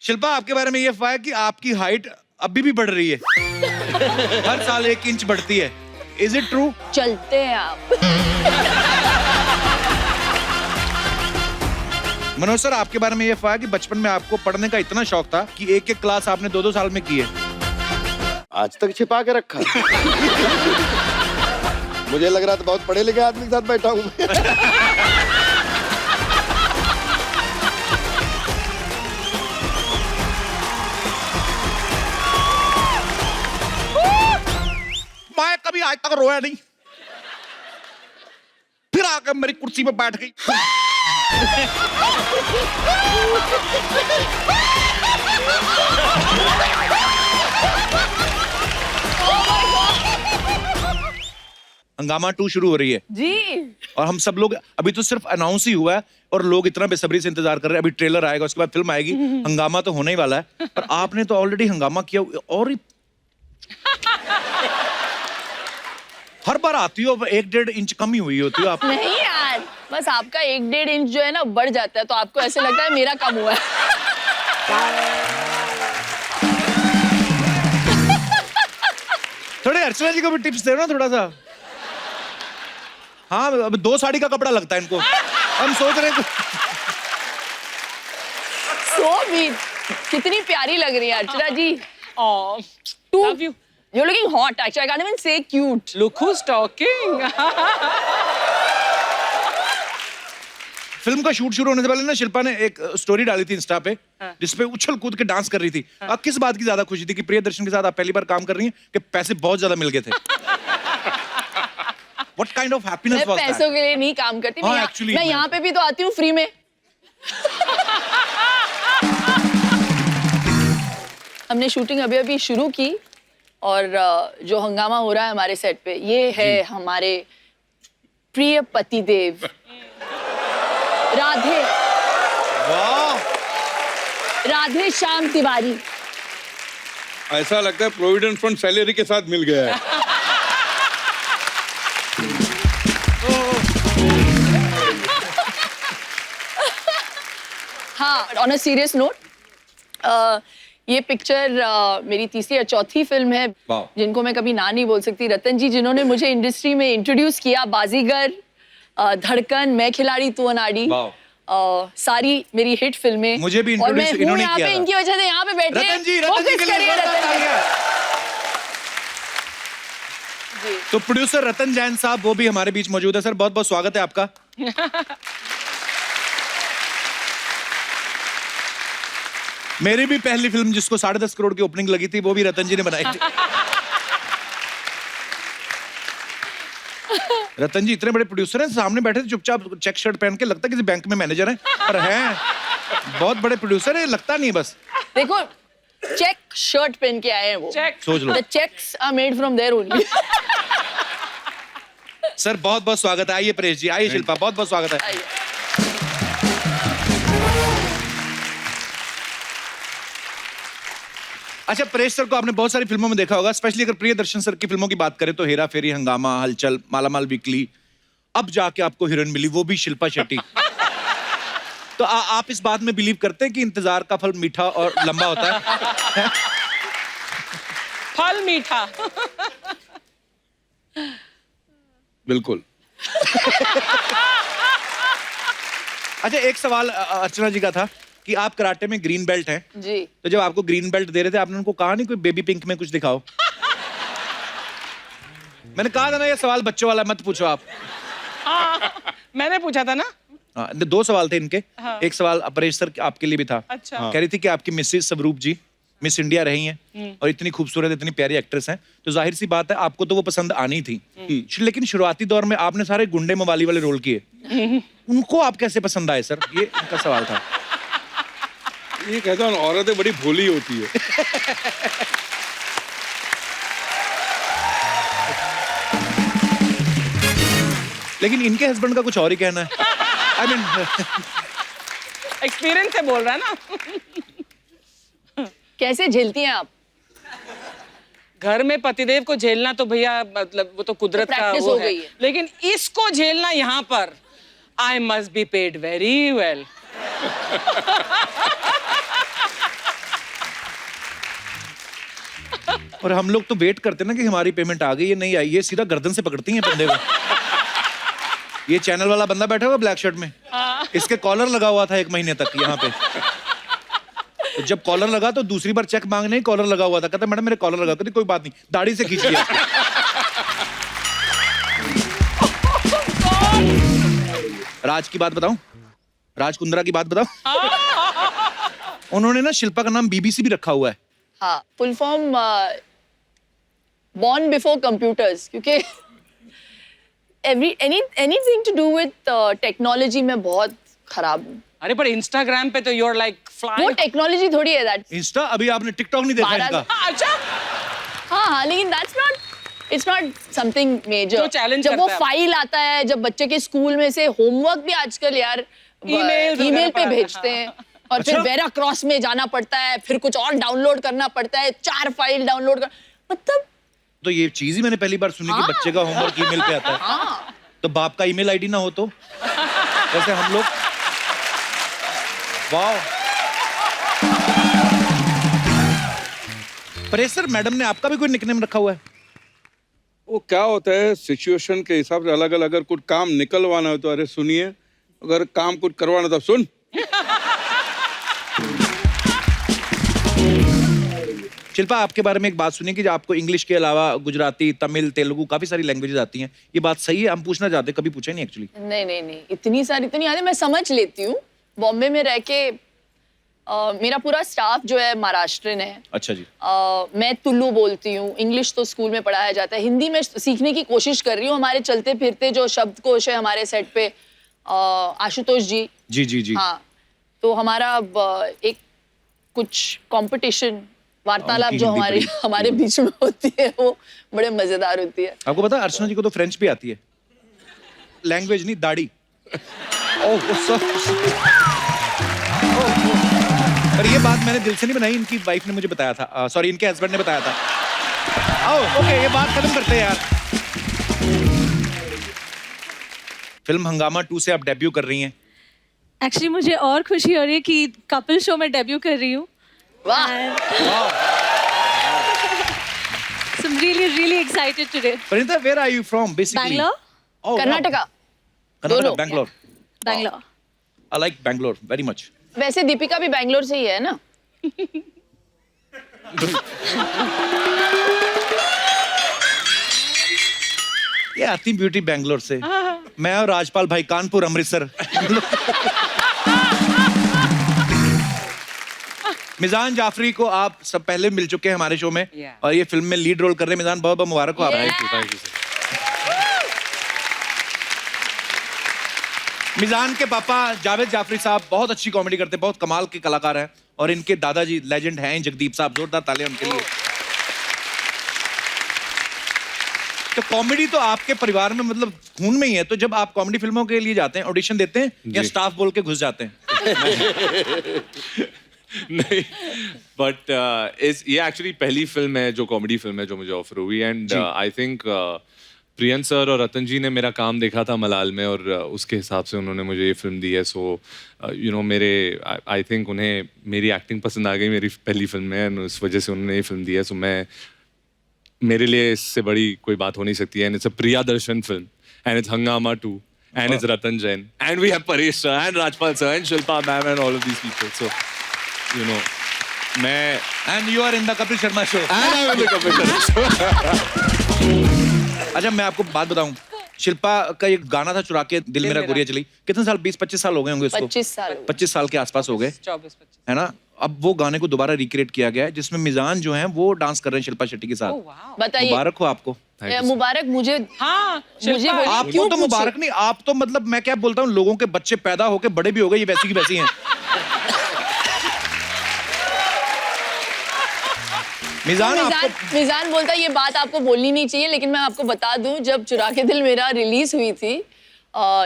शिल्पा, आपके बारे में ये अफवाह है कि आपकी हाइट अभी भी बढ़ रही है। हर साल 1 इंच बढ़ती है। Is it true? चलते हैं आप। मनोज सर, आपके बारे में ये अफवाह है कि बचपन में आपको पढ़ने का इतना शौक था कि एक एक क्लास आपने 2-2 साल में की है। आज तक छिपा के रखा। मुझे लग रहा था बहुत पढ़े लिखे आदमी के साथ बैठा हूँ। मैं कभी आज तक रोया नहीं, फिर आकर मेरी कुर्सी पे बैठ गई। हंगामा 2 शुरू हो रही है जी। और हम सब लोग, अभी तो सिर्फ अनाउंस ही हुआ है और लोग इतना बेसब्री से इंतजार कर रहे हैं। अभी ट्रेलर आएगा, उसके बाद फिल्म आएगी। हंगामा तो होने ही वाला है, पर आपने तो ऑलरेडी हंगामा किया और हर बार आती हो 1-1.5 इंच कम ही हुई होती हो आप। नहीं यार, बस आपका 1-1.5 इंच जो है ना बढ़ जाता है, तो आपको ऐसे लगता है मेरा कम हुआ है। थोड़े अर्चना जी को भी टिप्स दे ना थोड़ा सा। हाँ, अब 2 साड़ी का कपड़ा लगता है इनको। हम सोच रहे हैं So sweet. कितनी प्यारी लग रही है अर्चना जी। Oh, love you. You're looking hot. Actually, I can't even say cute. Look who's talking. Film का शूट शुरू होने से पहले ना शिल्पा ने एक स्टोरी डाली थी इंस्टा पे, जिसपे उछल कूद के डांस कर रही थी। आप किस बात की ज्यादा खुशी थी, कि प्रियदर्शन के साथ आप पहली बार काम कर रही हैं कि पैसे बहुत ज्यादा मिल गए थे? What kind of happiness मैं was that? पैसों के लिए नहीं काम करती। हाँ, मैं actually, मैं यहाँ पे भी तो आती हूँ फ्री में। हमने शूटिंग अभी अभी शुरू की और जो हंगामा हो रहा है हमारे सेट पे, ये है हमारे प्रिय पतिदेव राधे। वाह! राधे श्याम तिवारी। ऐसा लगता है प्रोविडेंट फंड सैलरी के साथ मिल गया है। हाँ, ऑन अ सीरियस नोट, ये पिक्चर मेरी तीसरी या चौथी फिल्म है जिनको मैं कभी ना नहीं बोल सकती। रतन जी जिन्होंने मुझे इंडस्ट्री में इंट्रोड्यूस किया, बाजीगर, धड़कन, मैं खिलाड़ी तू अनाड़ी, सारी मेरी हिट फिल्में। मुझे भी और मैं इंट्रोड्यूस हूँ इन्होंने यहाँ किया पे था। इनकी वजह से यहाँ पे बैठे। रतन जी के लिए तालियां। तो प्रोड्यूसर रतन जैन साहब वो भी हमारे बीच मौजूद है। सर, बहुत बहुत स्वागत है आपका। मेरी भी पहली फिल्म जिसको 10.5 करोड़ की ओपनिंग लगी थी, वो भी रतन जी ने बनाई थी। रतन जी इतने बड़े प्रोड्यूसर हैं, सामने बैठे थे चुपचाप चेक शर्ट पहन के, लगता किसी बैंक में मैनेजर हैं, पर हैं बहुत बड़े प्रोड्यूसर है, लगता नहीं बस। देखो, चेक शर्ट पहन के आए हैं वो। सोच लो। The checks are made from there only. Sir, बहुत बहुत स्वागत है। आइए परेश जी, आइए शिल्पा, बहुत बहुत स्वागत है। अच्छा, परेश सर को आपने बहुत सारी फिल्मों में देखा होगा, स्पेशली अगर प्रियदर्शन सर की फिल्मों की बात करें तो हेरा फेरी, हंगामा, हलचल, मालामाल वीकली, अब जाके आपको हीरोइन मिली, वो भी शिल्पा शेट्टी। तो आप इस बात में बिलीव करते हैं कि इंतजार का फल मीठा और लंबा होता है? फल मीठा। बिल्कुल। अच्छा, एक सवाल अर्चना जी का था कि आप कराटे में ग्रीन बेल्ट हैं जी। तो जब आपको ग्रीन बेल्ट दे रहे थे, आपने उनको कहा नहीं कोई बेबी पिंक में कुछ दिखाओ? मैंने कहा था ना, ये सवाल बच्चों वाला मत पूछो आप। मैंने पूछा था ना। हाँ, 2 सवाल थे इनके। एक सवाल परेश सर आपके लिए भी था। अच्छा। कह रही थी कि आपकी मिसेस स्वरूप जी मिस इंडिया रही हैं और इतनी खूबसूरत, इतनी प्यारी एक्ट्रेस हैं, तो जाहिर सी बात है आपको तो वो पसंद आनी थी। लेकिन शुरुआती दौर में आपने सारे गुंडे मवाली वाले रोल किए, उनको आप कैसे पसंद आए सर? ये उनका सवाल था। ये कहता हूँ, औरतें बड़ी भोली होती है। लेकिन इनके हस्बैंड का कुछ और ही कहना है। आई मीन एक्सपीरियंस से बोल रहा है ना। कैसे झेलती हैं आप? घर में पतिदेव को झेलना तो भैया मतलब वो तो कुदरत का प्रैक्टिस वो हो है। गई है। लेकिन इसको झेलना यहाँ पर, I must be paid very well. और हम लोग तो वेट करते ना कि हमारी पेमेंट आ गई है, नहीं आई, ये सीधा गर्दन से पकड़ती हैं बंदे को। ये चैनल वाला बंदा बैठा हुआ ब्लैक शर्ट में, इसके कॉलर लगा हुआ था 1 महीने तक यहाँ पे। तो जब कॉलर लगा तो दूसरी बार चेक मांगने ही कॉलर लगा हुआ था। कहता मैडम मेरे कॉलर लगा, कहती कोई बात नहीं, दाढ़ी से खींच लिया। राज की बात बताऊं, राज कुंद्रा की बात बताऊं। उन्होंने ना शिल्पा का नाम बीबीसी भी रखा हुआ है। हाँ, full form born before computers, क्योंकि anything to do with technology में बहुत खराब हूँ। अरे पर इंस्टाग्राम पे तो you're like वो flying. टेक्नोलॉजी थोड़ी है दैट। इंस्टा, अभी आपने टिकटॉक नहीं देखा इनका? अच्छा हाँ, लेकिन इट्स नॉट समथिंग मेजर। जो challenge जब वो करता है। फाइल आता है, जब बच्चे के स्कूल में से होमवर्क भी आजकल यार ईमेल पे भेजते हैं, और फिर वेरा क्रॉस में जाना पड़ता है, फिर कुछ और डाउनलोड करना पड़ता है, 4 फाइल डाउनलोड कर, मतलब तो ये चीज ही मैंने पहली बार सुनी कि बच्चे का होमवर्क ईमेल पे आता है। तो बाप का ईमेल आईडी ना हो तो जैसे हम लोग। वाह। परेश सर, मैडम ने आपका भी कोई निकनेम रखा हुआ है? वो क्या होता है, सिचुएशन के हिसाब से अलग अलग। अगर कुछ काम निकलवाना हो तो अरे सुनिए, अगर काम कुछ करवाना तो सुन। शिल्पा, आपके बारे में एक बात सुनी कि आपको इंग्लिश के अलावा गुजराती, तमिल, तेलुगु काफी सारी लैंग्वेजेस आती हैं। ये बात सही है? हम पूछना चाहते, कभी पूछे नहीं एक्चुअली। नहीं, इतनी सारी तो नहीं आती, मैं समझ लेती हूँ। बॉम्बे में रह के मेरा पूरा स्टाफ जो है महाराष्ट्रन है। अच्छा जी। मैं तुल्लू बोलती हूँ, इंग्लिश तो स्कूल में पढ़ाया जाता है, हिंदी में सीखने की कोशिश कर रही हूँ। हमारे चलते फिरते जो शब्दकोश है हमारे सेट पे, आशुतोष जी। जी। हाँ, तो हमारा एक कुछ कंपटीशन, वार्तालाप जो हमारे बीच में होती है, वो बड़े मजेदार होती है। आपको पता है अर्चना जी को तो फ्रेंच भी आती है, लैंग्वेज नहीं, दाढ़ी। पर ये बात मैंने दिल से नहीं बनाई, इनकी वाइफ ने मुझे बताया था, सॉरी इनके हस्बैंड ने बताया था। ओके, ये बात खत्म करते हैं यार। फिल्म हंगामा 2 से आप डेब्यू कर रही हैं। एक्चुअली मुझे और खुशी हो रही है कि कपिल शो में डेब्यू कर रही हूँ। वाह। So I'm really excited today. Pranita, where are you from basically? Bangalore. Oh, Karnataka. Karnataka, Bangalore. Bangalore. I like Bangalore very much. वैसे दीपिका भी बैंगलोर से ही है ना? ये आती ब्यूटी बैंगलोर से। मैं और राजपाल भाई कानपुर, अमृतसर। मिजान जाफरी को आप सब पहले मिल चुके हैं हमारे शो में, और ये फिल्म में लीड रोल कर रहे हैं। मिजान, बहुत बहुत मुबारक हो आपको। Thank you sir. मिजान के पापा जावेद जाफरी साहब बहुत अच्छी कॉमेडी करते हैं, बहुत कमाल के कलाकार हैं, और इनके दादाजी लेजेंड हैं जगदीप साहब। जोरदार तालियां उनके लिए। तो कॉमेडी तो आपके परिवार में मतलब खून में ही है। तो जब आप कॉमेडी फिल्मों के लिए जाते हैं, ऑडिशन देते हैं या स्टाफ बोल के घुस जाते हैं? नहीं, बट ये एक्चुअली पहली फिल्म है जो कॉमेडी फिल्म है जो मुझे ऑफर हुई, and I think prion sir और रतन जी ने मेरा काम देखा था मलाल में, और उसके हिसाब से उन्होंने मुझे ये फिल्म दी है। सो यू नो, मेरे आई थिंक उन्हें मेरी एक्टिंग पसंद आ गई मेरी पहली फिल्म में, एंड उस वजह से उन्होंने ये फिल्म दी है। सो मेरे लिए इससे बड़ी कोई बात हो नहीं सकती है। And it's a Priyadarshan film, and it's Hungama 2, and it's Ratan Jain, and we have Paresh sir and Rajpal sir and Shilpa ma'am and all of these people. So you know, and you are in the Kapil Sharma show. And I'm in the Kapil Sharma show. अच्छा, मैं आपको बात बताऊं, शिल्पा का एक गाना था चुरा के दिल मेरा गोरिया चली, कितने साल, 20-25 साल हो गए होंगे उसको? 25 साल के आसपास हो गए, 24-25 है ना? अब वो गाने को दोबारा रिक्रिएट किया गया है, जिसमें मिजान जो हैं वो डांस कर रहे हैं शिल्पा शेट्टी के साथ। बताइए। मुबारक हो आपको। मुबारक मुझे। हाँ, मुझे आपको तो मुबारक नहीं, आप तो मतलब मैं क्या बोलता हूँ, लोगों के बच्चे पैदा होके बड़े भी हो गए, ये वैसी की वैसी हैं। मिजान बोलता है ये बात आपको बोलनी नहीं चाहिए, लेकिन मैं आपको बता दूं, जब चुरा के दिल मेरा रिलीज हुई थी,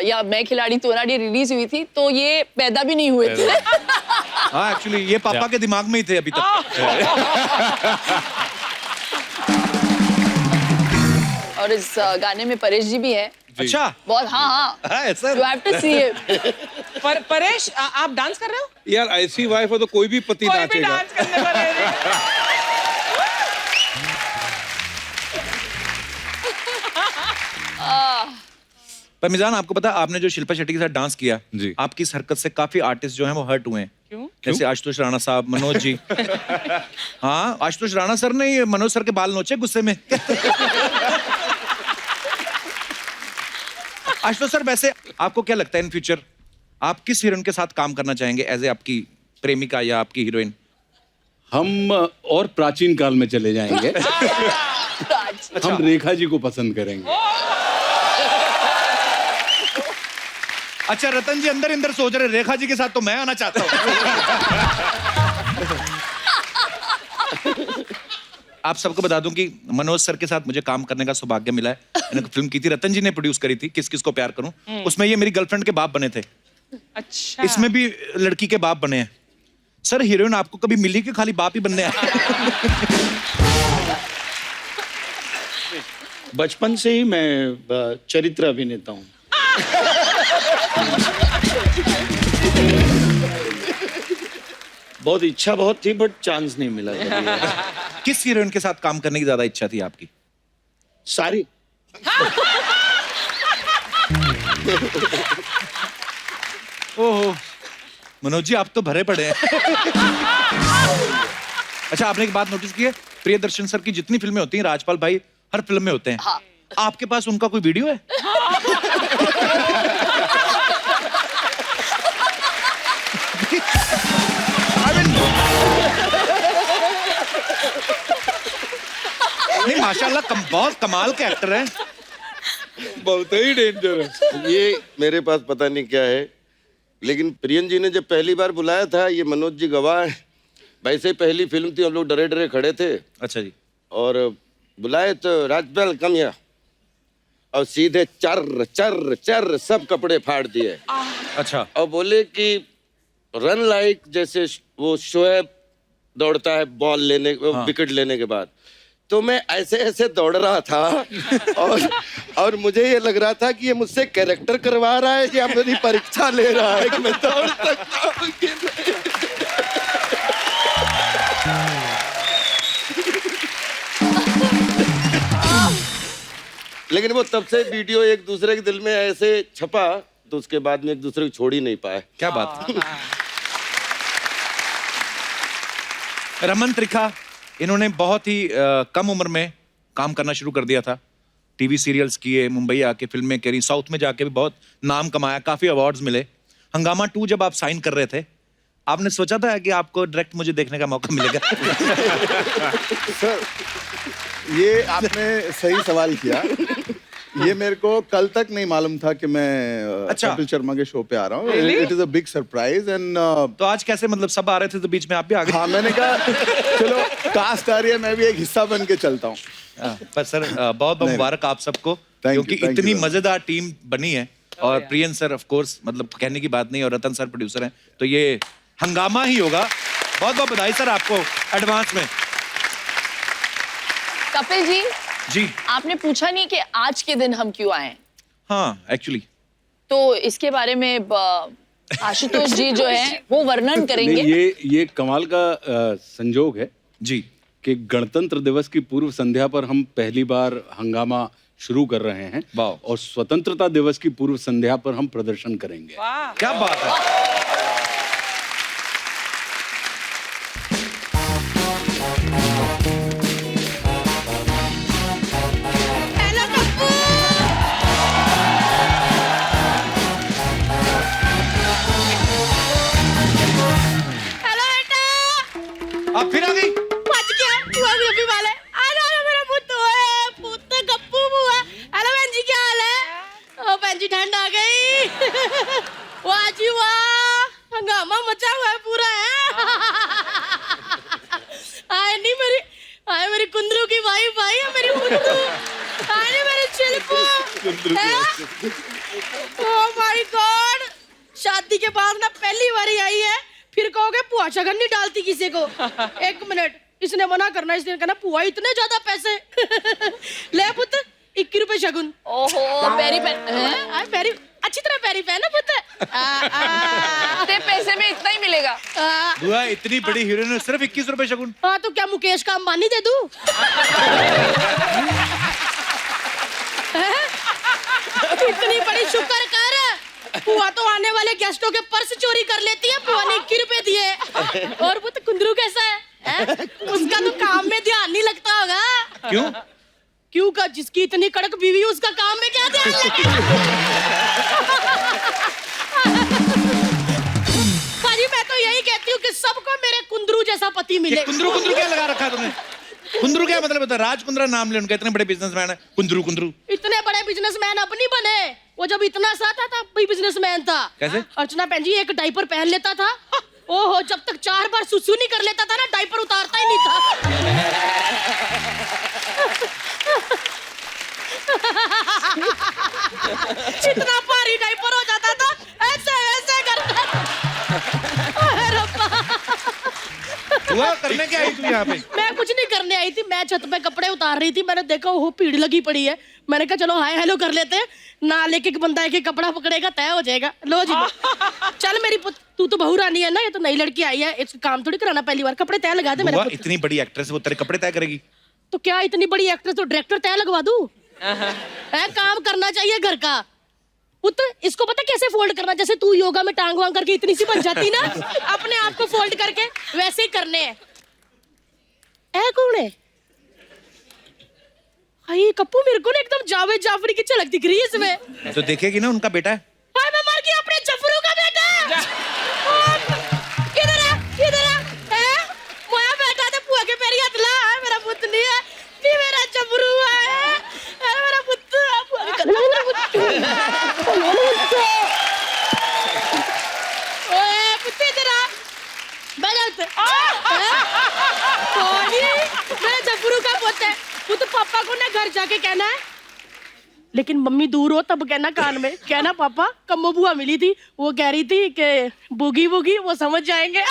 या मैं खिलाड़ी तोराड़ी रिलीज हुई थी, तो ये पैदा भी नहीं हुए थे। हाँ, एक्चुअली ये पापा के दिमाग में ही थे अभी तक। और इस गाने में परेश जी भी है। अच्छा, बहुत। हाँ, you have to see it. Paresh, आप डांस कर रहे हो? यार ऐसी वाइफ हो तो कोई भी पति नाचेगा। डांस करने को पर मिजान, आपको पता है, आपने जो शिल्पा शेट्टी के साथ डांस किया, जी। आपकी इस हरकत से काफी आर्टिस्ट जो हैं वो हर्ट हुए हैं। क्यों? जैसे आशुतोष राणा साहब, मनोज जी। हाँ, आशुतोष राणा सर ने ये मनोज सर के बाल नोचे गुस्से में। आशुतोष सर, वैसे आपको क्या लगता है इन फ्यूचर आप किस हीरोइन के साथ काम करना चाहेंगे एज ए आपकी प्रेमिका या आपकी हीरोइन? हम और प्राचीन काल में चले जाएंगे। हम रेखा जी को पसंद करेंगे। अच्छा, रतन जी अंदर अंदर सोच रहे रेखा जी के साथ तो मैं आना चाहता हूँ। आप सबको बता दूं कि मनोज सर के साथ मुझे काम करने का सौभाग्य मिला है। मैंने फिल्म की थी, रतन जी ने प्रोड्यूस करी थी, किस किस को प्यार करूं। उसमें ये मेरी गर्लफ्रेंड के बाप बने थे। अच्छा। इसमें भी लड़की के बाप बने हैं। सर, हीरोइन आपको कभी मिली कि खाली बाप ही बनने आए? बचपन से ही मैं चरित्र अभिनेता हूँ। बहुत इच्छा बहुत थी, बट चांस नहीं मिला कभी। किस हीरोइन के साथ काम करने की ज्यादा इच्छा थी आपकी? सारी। ओहो, मनोज जी आप तो भरे पड़े हैं। अच्छा, आपने एक बात नोटिस की है, प्रियदर्शन सर की जितनी फिल्में होती हैं, राजपाल भाई हर फिल्म में होते हैं। हाँ। आपके पास उनका कोई वीडियो है? नहीं, माशाल्लाह बहुत कमाल के एक्टर हैं। बहुत ही डेंजर है। ये मेरे पास पता नहीं क्या है, लेकिन प्रियन जी ने जब पहली बार बुलाया था, ये मनोज जी गवाह हैं, वैसे ही पहली फिल्म थी, हम लोग डरे डरे खड़े थे। अच्छा जी। और बुलाए तो राजपाल कम या, और सीधे चर चर चर सब कपड़े फाड़ दिए। अच्छा। और बोले कि रन लाइक, जैसे वो शोएब दौड़ता है बॉल लेने, विकेट लेने के बाद, तो मैं ऐसे ऐसे दौड़ रहा था। और मुझे ये लग रहा था कि ये मुझसे कैरेक्टर करवा रहा है या मेरी परीक्षा ले रहा है कि मैं दौड़ सकता हूं कि नहीं। लेकिन वो तब से वीडियो एक दूसरे के दिल में ऐसे छपा, तो उसके बाद में एक दूसरे को छोड़ ही नहीं पाए। क्या बात है। रमन त्रिखा, इन्होंने बहुत ही कम उम्र में काम करना शुरू कर दिया था। टीवी सीरियल्स किए, मुंबई आके फिल्में करी, साउथ में जाके भी बहुत नाम कमाया, काफी अवार्ड्स मिले। हंगामा 2 जब आप साइन कर रहे थे, आपने सोचा था कि आपको डायरेक्ट मुझे देखने का मौका मिलेगा? सर, ये आपने सही सवाल किया। ये मेरे को कल तक नहीं मालूम था कि मैं अच्छा। कपिल शर्मा के शो पे आ रहा हूँ। It is a big surprise and तो आज कैसे, मतलब सब आ रहे थे तो बीच में आप भी आ गए? हाँ, मैंने कहा चलो कास्ट आ रही है, मैं भी एक हिस्सा बन के चलता हूँ। पर सर, बहुत बहुत मुबारक आप सबको, क्योंकि thank इतनी you. मजेदार टीम बनी है। और प्रियन सर ऑफ कोर्स, मतलब कहने की बात नहीं, और रतन सर प्रोड्यूसर हैं, तो ये हंगामा ही होगा। बहुत बहुत बधाई सर आपको एडवांस में। कपिल जी, जी। आपने पूछा नहीं कि आज के दिन हम क्यों आए हैं। हाँ, एक्चुअली तो इसके बारे में आशुतोष जी जो है वो वर्णन करेंगे। नहीं, ये कमाल का संजोग है जी कि गणतंत्र दिवस की पूर्व संध्या पर हम पहली बार हंगामा शुरू कर रहे हैं। वाह। और स्वतंत्रता दिवस की पूर्व संध्या पर हम प्रदर्शन करेंगे। वाह। क्या बात है। आप फिर आ गई? ठंड आ गई। वाह जी वाह, हंगामा मचा हुआ है पूरा है। आए नहीं मेरी, आए मेरी कुंदरू की वाइफ आई है, मेरी कुंदरू। आए नहीं मेरी चिल्पू। ओह माय गॉड, शादी के बाद ना पहली बारी आई है, फिर कहोगे पुआ शगन नहीं डालती किसी को। एक मिनट, इसने मना करना, इसने कहना पुआ इतने ज्यादा पैसे। ले पुत्र, 21 रुपए शगुन। ओहो, पैरी पैन पैरी अच्छी तरह पैरी पहना पुत्र। ते पैसे में इतना ही मिलेगा। बुआ, इतनी बड़ी हीरोइन सिर्फ 21 रुपए शगुन? हाँ, तो क्या मुकेश का अंबानी दे दूं? इतनी बड़ी शुक्र कर, पुआ तो आने वाले गेस्टों के पर्स चोरी कर लेती है, पुआ ने 21 रुपए दिए। और वो तो कुंदरू कैसा है? उसका तो काम में ध्यान नहीं लगता होगा। क्यों? क्यों का जिसकी इतनी कड़क बीवी उसका काम में क्या ध्यान लगे? भाजी मैं तो यही कहती हूँ कि सबको मेरे कुंदरू जैसा पति मिले। कुंदरू कुंदरू क्या लगा रखा तुमने? कुंदरू क्या मतलब होता है? राज कुंद्रा नाम ले उनका, इतने बड़े बिजनेसमैन है। कुंदरू कुंदरू इतने बड़े बिजनेसमैन अब नहीं बने, वो जब इतना सा था तब भी बिजनेसमैन था। कैसे? अर्चना बहन जी एक डायपर पहन लेता था, ओहो जब तक 4 बार सुसु नहीं कर लेता था ना, डायपर उतारता ही नहीं था। इतना भारी डायपर हो जाता था, ऐसे ऐसे करता। हुआ करने क्या आई तू यहाँ पे? मैं कुछ नहीं करने आई थी, मैं छत पे कपड़े उतार रही थी, मैंने देखा वो भीड़ लगी पड़ी है, मैंने कहा चलो हाय हेलो कर लेते हैं ना, लेके बंदा एक कपड़ा पकड़ेगा तय हो जाएगा। लो जी लो। चल मेरी तू तो बहू रानी है ना, ये तो नई लड़की आई है, इसका काम थोड़ी कराना, पहली बार कपड़े तय लगा दे मेरे। इतनी बड़ी एक्ट्रेस वो तेरे कपड़े तय करेगी? तो क्या इतनी बड़ी एक्ट्रेस तो डायरेक्टर तय लगवा दूं? काम करना चाहिए घर का। पुत्र इसको पता कैसे फोल्ड करना, जैसे तू योगा में टांग वांग करके इतनी सी बन जाती ना, अपने आप को फोल्ड करके वैसे ही करने हैं। कौन है? हाय कप्पू, मेरे को ना एकदम जावेद जाफरी की झलक दिख रही है इसमें। तो देखेगी ना, उनका बेटा है। हाय मैं मर गई, अपने जफरू का बेटा। किधर है? किधर है? मोया बेटा तो पुआ के पैरी हाथ ला, मेरा पुत्र नहीं है, नहीं मेरा जफरू है, मेरा पुत्र पुआ के मेरा पुत्र। ओए पुत्र इधर आ, बैठ। मेरा जफरू का पुत्र है, वो तो पापा को ना घर जाके कहना है, लेकिन मम्मी दूर हो तब कहना कान में, कहना पापा कम्मो बुआ मिली थी, वो कह रही थी कि बुगी बुगी वो समझ जाएंगे।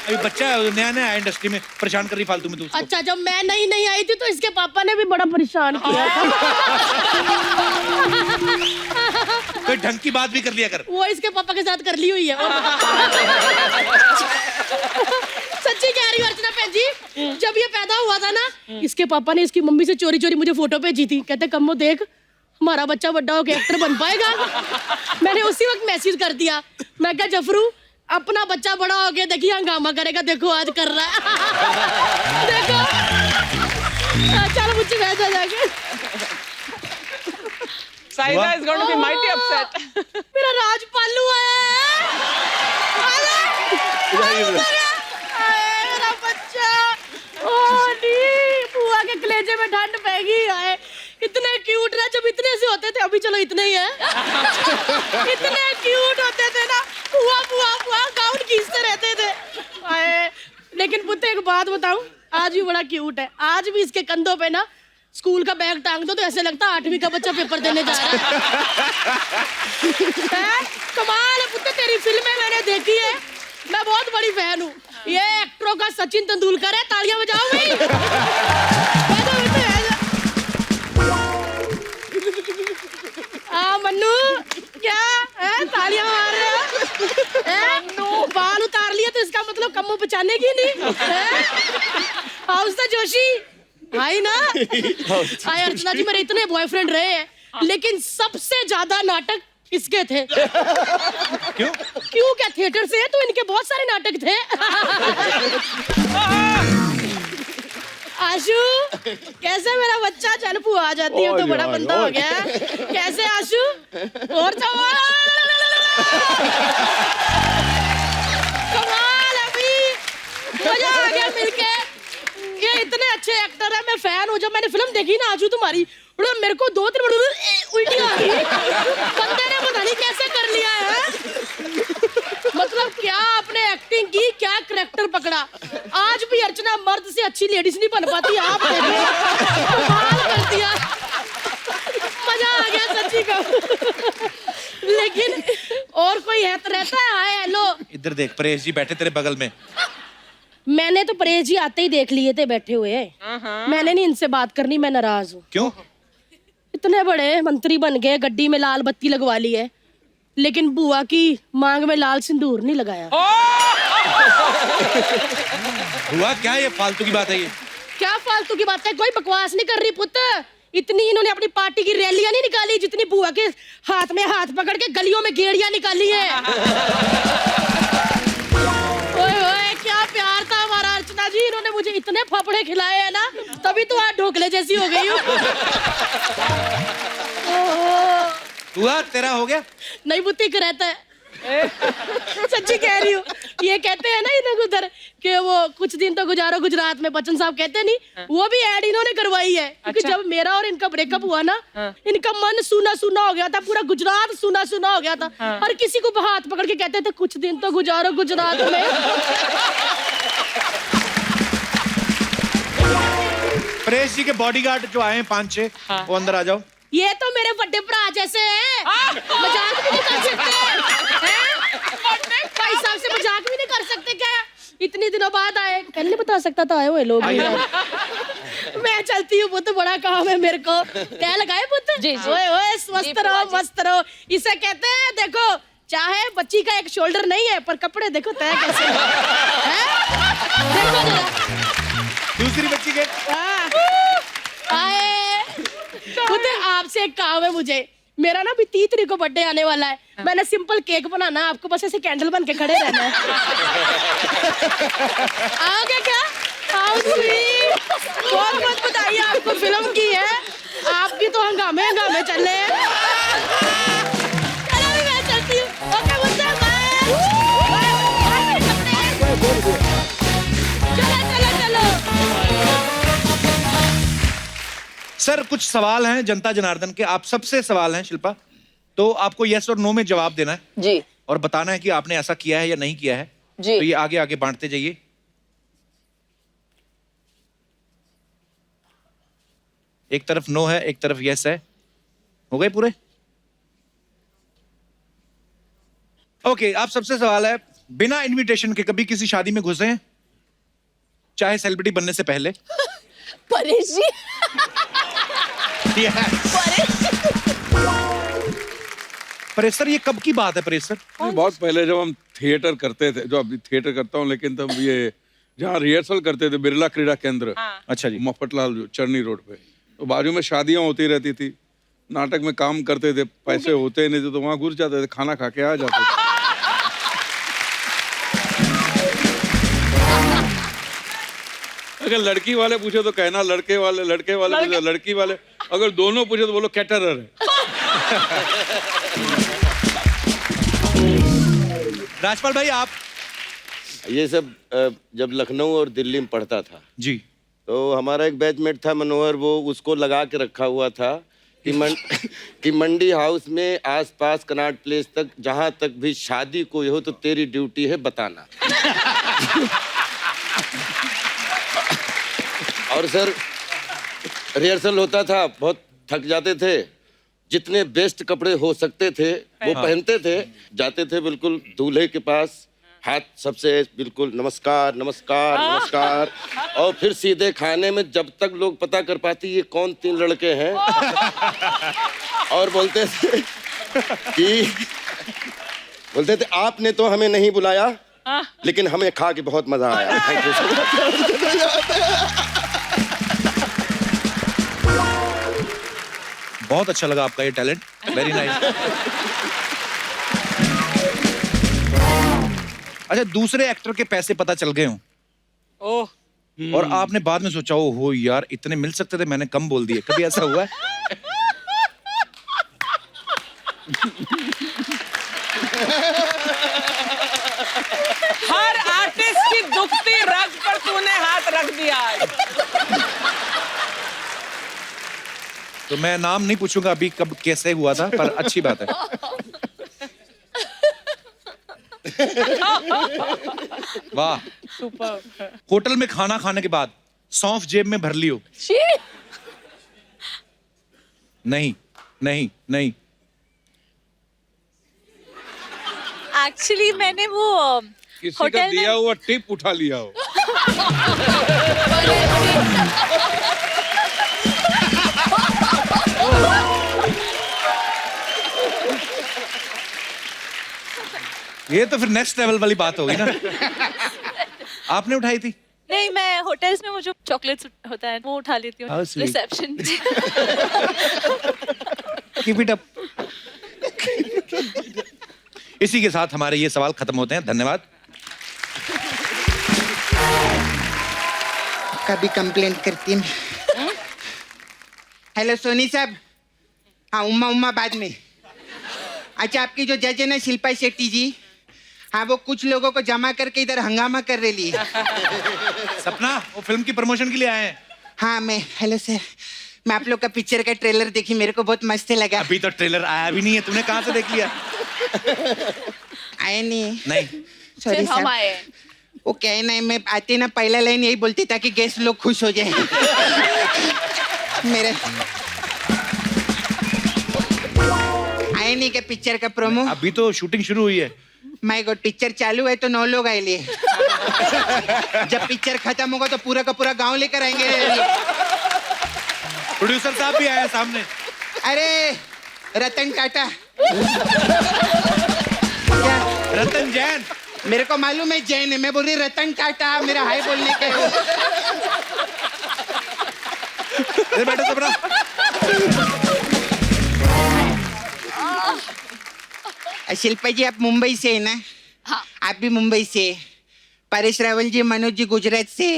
अभी बच्चा है, नया नया इंडस्ट्री में, परेशान कर रही फालतू में तू। अच्छा जब मैं नहीं आई थी तो इसके पापा ने भी बड़ा परेशान किया था। कोई ढंग की बात भी कर लिया कर। वो इसके पापा के साथ कर ली हुई है। सच्ची कह रही हूँ अर्चना बहन जी, जब ये पैदा हुआ था ना, इसके पापा ने इसकी मम्मी से चोरी चोरी मुझे फोटो भेजी थी, कहते कम्मो देख हमारा बच्चा बड़ा होकर एक्टर बन पाएगा। मैंने उसी वक्त मैसेज कर दिया, मैं कहा जफरू अपना बच्चा बड़ा हो गया, देखिए हंगामा करेगा, देखो आज कर रहा है। देखो चलो मुझे भेजा जाके। Saida is going to be mighty upset. मेरा राज पालू आया है। मेरा बच्चा। ओ नहीं, बुआ के कलेजे में ठंड पैगी है। इतने क्यूट ना, जब इतने से होते थे, अभी चलो इतने ही है। इतने क्यूट होते थे ना, बुआ बुआ बुआ गाउन खींचते रहते थे। लेकिन पुत्र एक बात बताऊं, आज भी बड़ा क्यूट है। आज भी इसके कंधों पे ना स्कूल का बैग टांग दो तो ऐसे लगता है 8वीं का बच्चा पेपर देने जा रहा है। कमाल है पुत्र, तेरी फिल्में मैंने देखी है, मैं बहुत बड़ी फैन हूँ। ये एक्टरों का सचिन तेंदुलकर है, तालियां बजाओ भाई। मन्नू क्या है, तालियां मार रहे हो? बाल उतार लिया तो इसका मतलब कम्मो बचाने की नहीं है? हाउस द जोशी आई ना। हाय अर्चना जी, मेरे इतने बॉयफ्रेंड रहे हैं, लेकिन सबसे ज्यादा नाटक इसके थे। क्यों? क्यों क्या थिएटर से है तो इनके बहुत सारे नाटक थे। आशु कैसे मेरा बच्चा, चनपू आ जाती है तो बड़ा बंदा हो गया। कैसे आशु? और कमाल अभी मजा आ गया मिलके। ये इतने अच्छे एक्टर है, मैं फैन हूँ। जब मैंने फिल्म देखी ना आजू तुम्हारी, मेरे को 2-3 उल्टी आ गई। बंदे ने पता नहीं कैसे कर लिया है, मतलब क्या आपने एक्टिंग की, क्या करैक्टर पकड़ा। आज भी अर्चना मर्द से अच्छी लेडीज नहीं बन पाती, आप कमाल कर दिया, मजा आ गया सच्ची का। लेकिन और कोई है तो रहता है। हाय हेलो, इधर देख, परेश जी बैठे तेरे बगल में। मैंने तो परेश जी आते ही देख लिए थे बैठे हुए। मैंने नहीं इनसे बात करनी, मैं नाराज हूँ। क्यों? इतने बड़े मंत्री बन गए, गड्डी में लाल बत्ती लगवा ली है, लेकिन बुआ की मांग में लाल सिंदूर नहीं लगाया। बुआ क्या ये फालतू की बात है ये? क्या फालतू की बात है, कोई बकवास नहीं कर रही पुत्र। इतनी इन्होंने अपनी पार्टी की रैलियां नहीं निकाली जितनी बुआ के हाथ में हाथ पकड़ के गलियों में गेड़ियां निकाली है। ओए ओए क्या प्यार था हमारा अर्चना जी, इन्होंने मुझे इतने फाफड़े खिलाए हैं ना, तभी तो आज ढोकले जैसी हो गई हूँ। हुआ तेरा हो गया? नहीं बुतिक रहता है। सच्ची कह रही हूँ। ये कहते हैं ना इधर उधर कि वो कुछ दिन तो गुजारो गुजरात में, बच्चन साहब कहते नहीं, वो भी ऐड इन्होंने करवाई है। क्योंकि जब मेरा और इनका ब्रेकअप हुआ ना, इनका मन सूना सूना हो गया था, पूरा गुजरात सूना सूना हो गया था। हर किसी को हाथ पकड़ के कहते थे कुछ दिन तो गुजारो गुजरात में। परेश जी के बॉडीगार्ड जो आए हैं 5-6, वो अंदर आ जाओ। ये तो मेरे बड़े भरा जैसे हैं, मजाक भी नहीं कर सकते हैं? भाई साहब से मजाक भी नहीं कर सकते क्या? इतनी दिनों बाद आए, पहले नहीं बता सकता था आए हुए लोग। मैं चलती हूँ पुत्र, बड़ा काम है मेरे को। तय लगाए पुत्र? जी जी। ओए ओए स्वस्थ रहो मस्त रहो। इसे कहते हैं देखो, चाहे बच्ची का एक शोल्डर नहीं है पर कपड़े देखो तय कैसे हैं? देखो जरा। दूसरी बच्ची के आए पुत्र, आपसे एक काम है मुझे। मेरा ना अभी 30 तारीख को बर्थडे आने वाला है। मैंने सिंपल केक बनाना, आपको बस ऐसे कैंडल बन के खड़े रहना है। आओगे क्या? आओ स्वीट, बहुत बहुत बधाई आपको फिल्म की है। आपकी तो हंगामे हंगामे चल रहे हैं। चलो मैं चलती हूँ। ओके मुझसे चलो चलो चलो। सर कुछ सवाल हैं जनता जनार्दन के, आप सबसे सवाल हैं शिल्पा, तो आपको यस और नो में जवाब देना है जी और बताना है कि आपने ऐसा किया है या नहीं किया है। जी। तो ये आगे आगे बांटते जाइए। एक तरफ नो है, एक तरफ यस है। हो गए पूरे? ओके, आप सबसे सवाल है, बिना इनविटेशन के कभी किसी शादी में घुसे हैं, चाहे सेलिब्रिटी बनने से पहले? परेश जी। परेश सर, ये कब की बात है परेश सर? बहुत पहले जब हम थिएटर करते थे, जो अभी थिएटर करता हूँ, लेकिन तब ये जहाँ रिहर्सल करते थे बिरला क्रीड़ा केंद्र, अच्छा जी, मफतलाल जो चरनी रोड पे, तो बाजू में शादियां होती रहती थी। नाटक में काम करते थे, पैसे होते नहीं थे तो वहाँ घुस जाते थे, खाना खा के आ जाते थे। अगर लड़की वाले पूछे तो कहना लड़के वाले पूछे लड़की वाले, अगर दोनों पूछे तो बोलो कैटरर है। राजपाल भाई आप? ये सब जब लखनऊ और दिल्ली में पढ़ता था जी, तो हमारा एक बैचमेट था मनोहर, वो उसको लगा के रखा हुआ था कि मंडी हाउस में आसपास कनाट प्लेस तक जहां तक भी शादी कोई हो तो तेरी ड्यूटी है बताना। और सर रिहर्सल होता था, बहुत थक जाते थे, जितने बेस्ट कपड़े हो सकते थे वो पहनते थे, जाते थे बिल्कुल दूल्हे के पास, हाथ सबसे बिल्कुल नमस्कार नमस्कार नमस्कार, और फिर सीधे खाने में। जब तक लोग पता कर पाते ये कौन 3 लड़के हैं, और बोलते थे आपने तो हमें नहीं बुलाया लेकिन हमें खा के बहुत मजा आया। Thank you so much. बहुत अच्छा लगा आपका ये टैलेंट, वेरी नाइस। अच्छा, दूसरे एक्टर के पैसे पता चल गए हों और आपने बाद में सोचा हो यार इतने मिल सकते थे, मैंने कम बोल दिए, कभी ऐसा हुआ है? हर आर्टिस्ट की दुखती रग पर तूने हाथ रख दिया। तो मैं नाम नहीं पूछूंगा अभी कब कैसे हुआ था, पर अच्छी बात है। वाह, सुपर। होटल में खाना खाने के बाद सौंफ जेब में भर लियो? नहीं नहीं नहीं। एक्चुअली मैंने वो किसी का होटल दिया में हुआ टिप उठा लिया हो। ये तो फिर नेक्स्ट लेवल वाली बात होगी ना। आपने उठाई थी? नहीं, मैं होटल्स में वो जो चॉकलेट्स होता है वो उठा लेती हूँ How sweet. Reception. Keep it up. इसी के साथ हमारे ये सवाल खत्म होते हैं। धन्यवाद। कभी कंप्लेंट करती हूँ। हेलो सोनी साहब। हाँ, उम्मा उम्मा बाद में। अच्छा, आपकी जो जज है ना शिल्पा शेट्टी जी, हाँ वो कुछ लोगों को जमा करके इधर हंगामा कर रही है। सपना, वो फिल्म की प्रमोशन के लिए आए हैं। हाँ हेलो सर, मैं आप लोग का पिक्चर का ट्रेलर देखी, मेरे को बहुत मस्त लगा। अभी तो ट्रेलर आया भी नहीं है, तूने कहाँ से देख लिया? आया नहीं? नहीं। सॉरी सिर्फ हम साहब। आए हैं। वो क्या ना, मैं आते ना पहला लाइन यही बोलती ताकि गेस्ट लोग खुश हो जाए। मेरे आए नहीं क्या पिक्चर का प्रोमो? अभी तो शूटिंग शुरू हुई है। माय गॉड, पिक्चर चालू है तो 9 लोग आए लिए। जब पिक्चर खत्म होगा तो पूरा का पूरा गांव लेकर आएंगे। प्रोड्यूसर साहब भी आए हैं सामने। अरे रतन टाटा। क्या? रतन जैन। मेरे को मालूम है जैन है, मैं बोल रही रतन टाटा, मेरा हाय बोलने के। बैठो सपना। शिल्पा जी, आप मुंबई से है ना? हाँ। आप भी मुंबई से। परेश रावल जी, मनोज जी गुजरात से।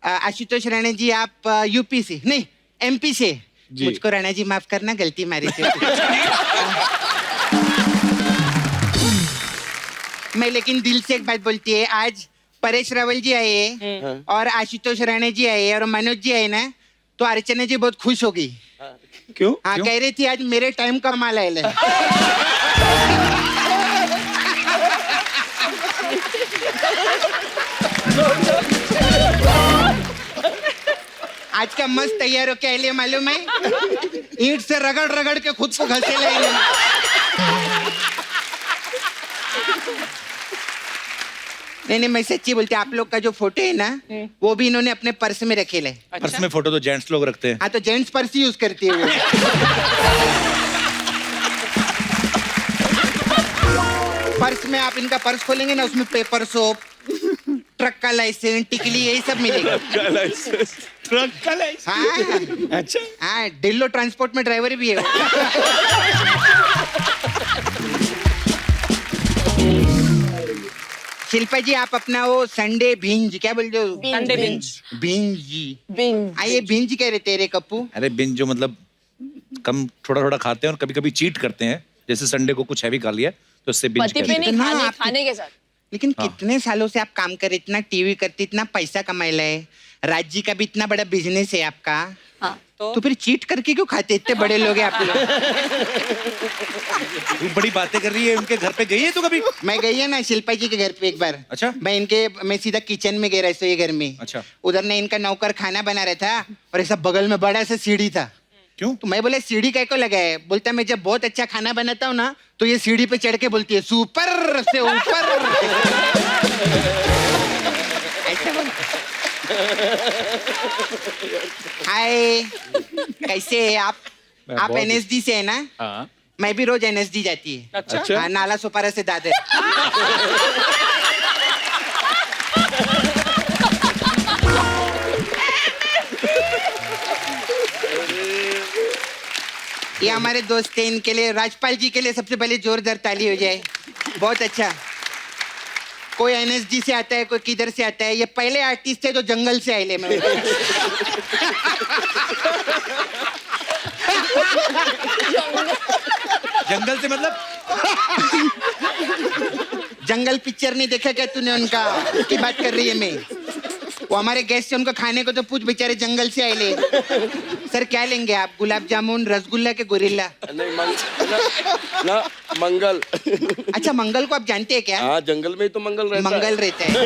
आशुतोष राणा जी आप यूपी से, नहीं एमपी से। मुझको राणा जी माफ करना, गलती मारी थी। मैं लेकिन दिल से एक बात बोलती है, आज परेश रावल जी आए और आशुतोष राणा जी आए और मनोज जी आए ना, तो अर्चना जी बहुत खुश हो गई। क्यों? हाँ, कह रही थी आज मेरे टाइम का माल आए। आज का मस्त तैयार हो क्या लिए मालूम है? ईंट से रगड़ रगड़ के खुद को घसे लेंगे। नहीं, मैं सच्ची बोलती, आप लोग का जो फोटो है ना, वो भी इन्होंने अपने पर्स में रखे ले। पर्स में फोटो तो जेंट्स लोग रखते हैं। हाँ, तो जेंट्स पर्स यूज करती है वो। पर्स में आप इनका पर्स खोलेंगे ना, उसमें पेपर सोप, ट्रक का लाइसेंस, टिकली, यही सब मिलेगा। ट्रक का लाइसेंस? हाँ। अच्छा। हाँ, डिल्लो ट्रांसपोर्ट में ड्राइवर भी है वो। शिल्पा जी, आप अपना वो संडे भिंज क्या बोलते हो? Sunday binge. भिंज जी। बिंज। ये भिंज कह रहे तेरे कप्पू? अरे बिन जो मतलब कम थोड़ा थोड़ा खाते हैं और कभी कभी चीट करते हैं, जैसे संडे को कुछ हैवी खा लिया तो उससे बिंज पति पे करते हैं। नहीं, कितना आप- खाने के साथ। लेकिन कितने सालों से आप काम कर रहे, इतना टीवी करते, इतना पैसा कमा रहे, राज्य का भी इतना बड़ा बिजनेस है आपका। हाँ। तो फिर चीट करके क्यों खाते? इतने बड़े लोग हैं आप लोग। तू बड़ी बातें कर रही है। उनके घर पे गई है तू कभी? मैं गई है ना शिल्पा जी के घर पे एक बार। अच्छा। मैं सीधा किचन में गया रहा, ये घर में। अच्छा। उधर ने इनका नौकर खाना बना रहा था और ऐसा बगल में बड़ा सा सीढ़ी था। क्यों? तो मैं बोले सीढ़ी काय को लगाया? बोलता मैं जब बहुत अच्छा खाना बनाता हूँ ना, तो ये सीढ़ी पे चढ़ के बोलती है सुपर से ऊपर। ऐसा बोल। हाय, कैसे है आप? आप NSD से है ना? हाँ। मैं भी रोज NSD जाती है। अच्छा। हाँ, नाला सोपारा से दादर। ये हमारे दोस्त हैं, इनके लिए, राजपाल जी के लिए सबसे पहले जोरदार ताली हो जाए। बहुत अच्छा। कोई NSD से आता है, कोई किधर से आता है। ये पहले आर्टिस्ट थे जो जंगल से आए मैं। जंगल से मतलब? जंगल पिक्चर नहीं देखा क्या तूने उनका? उसकी बात कर रही है मैं। वो हमारे गेस्ट से, उनको खाने को तो पूछ, बेचारे जंगल से आए ले। सर क्या लेंगे आप? गुलाब जामुन, रसगुल्ला के गोरिल्ला? नहीं ना मंगल। अच्छा, मंगल को आप जानते हैं क्या? हाँ, जंगल में ही तो मंगल रहता मंगल है। रहता है।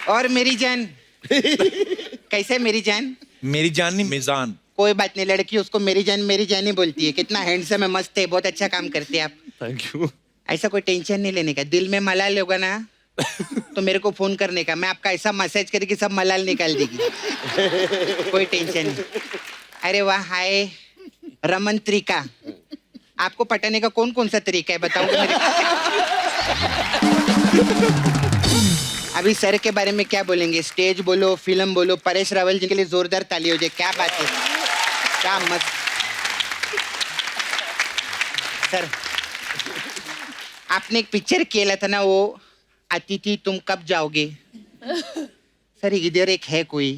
और मेरी जान कैसे है मेरी जान? मेरी जान नहीं, मिजान। कोई बात नहीं, लड़की उसको मेरी जान ही बोलती है। कितना हैंडसम है, मस्त है, बहुत अच्छा काम करते हैं आप। Thank you. ऐसा कोई टेंशन नहीं लेने का। दिल में मलाल होगा ना तो मेरे को फोन करने का, मैं आपका ऐसा मसाज करके सब मलाल निकाल देगी। कोई टेंशन नहीं। अरे वाह, हाय रमन तरीका। आपको पटाने का कौन कौन सा तरीका है बताओगे मेरे? अभी सर के बारे में क्या बोलेंगे? स्टेज बोलो, फिल्म बोलो, परेश रावल जी के लिए जोरदार ताली हो जाए। क्या बात है, क्या मस्त। सर, आपने एक पिक्चर किया था ना, वो अतिथि तुम कब जाओगे? सर इधर एक है कोई।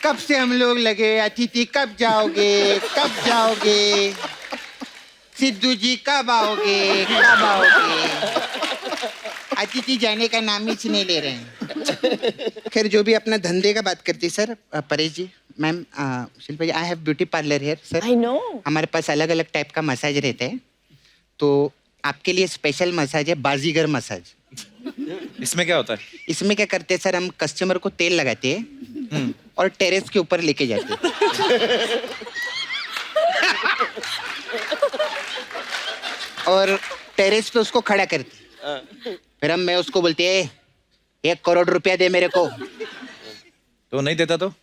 कब से हम लोग लगे, अतिथि कब जाओगे, कब जाओगे, सिद्धू जी कब आओगे, कब आओगे। अतिथि जाने का नाम ही नहीं ले रहे हैं। खैर, जो भी अपना धंधे का बात करती sir, Paresh ji, ma'am, Shilpa ji, I have beauty parlour here sir. I know. हमारे पास अलग अलग टाइप का मसाज रहता है, तो आपके लिए स्पेशल मसाज है, बाजीगर मसाज। इसमें क्या होता है? इसमें क्या करते हैं सर, हम कस्टमर को तेल लगाते हैं और टेरेस के ऊपर लेके जाते हैं। और टेरेस पे उसको खड़ा करते हैं। फिर मैं उसको बोलते हैं 1 करोड़ रुपया दे मेरे को। तो नहीं देता तो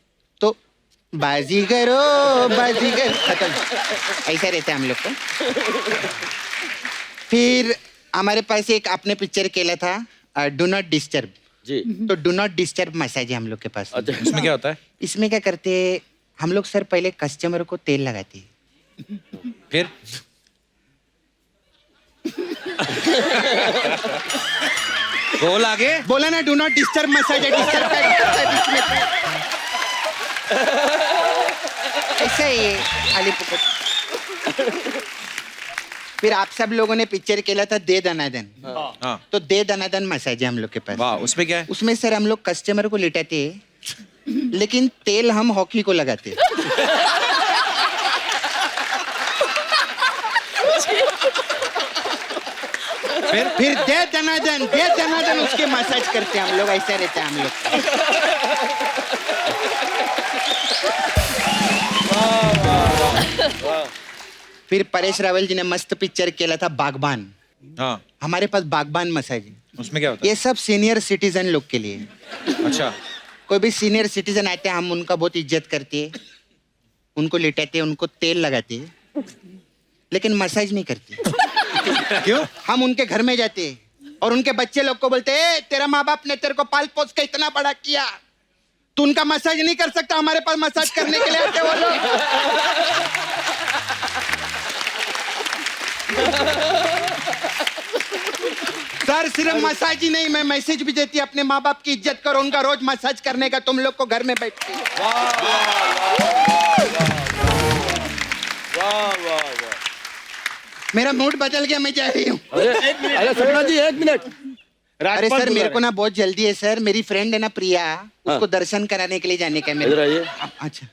बाजीगर, बाजीगर, खत्म। ऐसा रहता है हम लोग को। फिर हमारे पास एक आपने पिक्चर केला था, डू नॉट डिस्टर्ब जी। तो डू नॉट डिस्टर्ब मसाज है हम लोग के पास। अच्छा। इसमें क्या होता है? इसमें क्या करते हैं हम लोग सर, पहले कस्टमर को तेल लगाते हैं, फिर बोल आगे। बोला ना डू नॉट डिस्टर्ब मसाज है, डिस्टर्ब ऐसा ही है, खाली पुकट। फिर आप सब लोगों ने पिक्चर केला था दे दनादन। हाँ। तो दे दनादन मसाज है हम लोग के पास। वाह, उसमें क्या है? उसमें सर हम लोग कस्टमर को लिटाते हैं, लेकिन तेल हम हॉकी को लगाते हैं। फिर दे दनादन उसके मसाज करते हैं हम लोग। ऐसा रहता है हम लोग। फिर परेश रावल जी ने मस्त पिक्चर किया था बागबान। हाँ। हमारे पास बागबान मसाज है। उसमें क्या होता ये सब सीनियर सिटीजन लोग के लिए। अच्छा। कोई भी सीनियर सिटीजन आते हैं, हम उनका बहुत इज्जत करते हैं, उनको लिटाते हैं, उनको तेल लगाते हैं, लेकिन मसाज नहीं करते। क्यों? हम उनके घर में जाते हैं और उनके बच्चे लोग को बोलते हैं, तेरा माँ बाप ने तेरे को पाल पोस के इतना बड़ा किया, तू उनका मसाज नहीं कर सकता, हमारे पास मसाज करने के लिए आते वो लोग। सर सिर्फ मसाज ही नहीं, मैं मैसेज भी देती, अपने माँ बाप की इज्जत करो, उनका रोज मसाज करने का, तुम लोग को घर में बैठ के। मेरा मूड बदल गया, मैं जा रही हूँ। अरे सपना जी, 1 मिनट। अरे सर, मेरे को ना बहुत जल्दी है सर, मेरी फ्रेंड है ना प्रिया, उसको दर्शन कराने के लिए जाने का है मेरे। इधर आइए। अच्छा।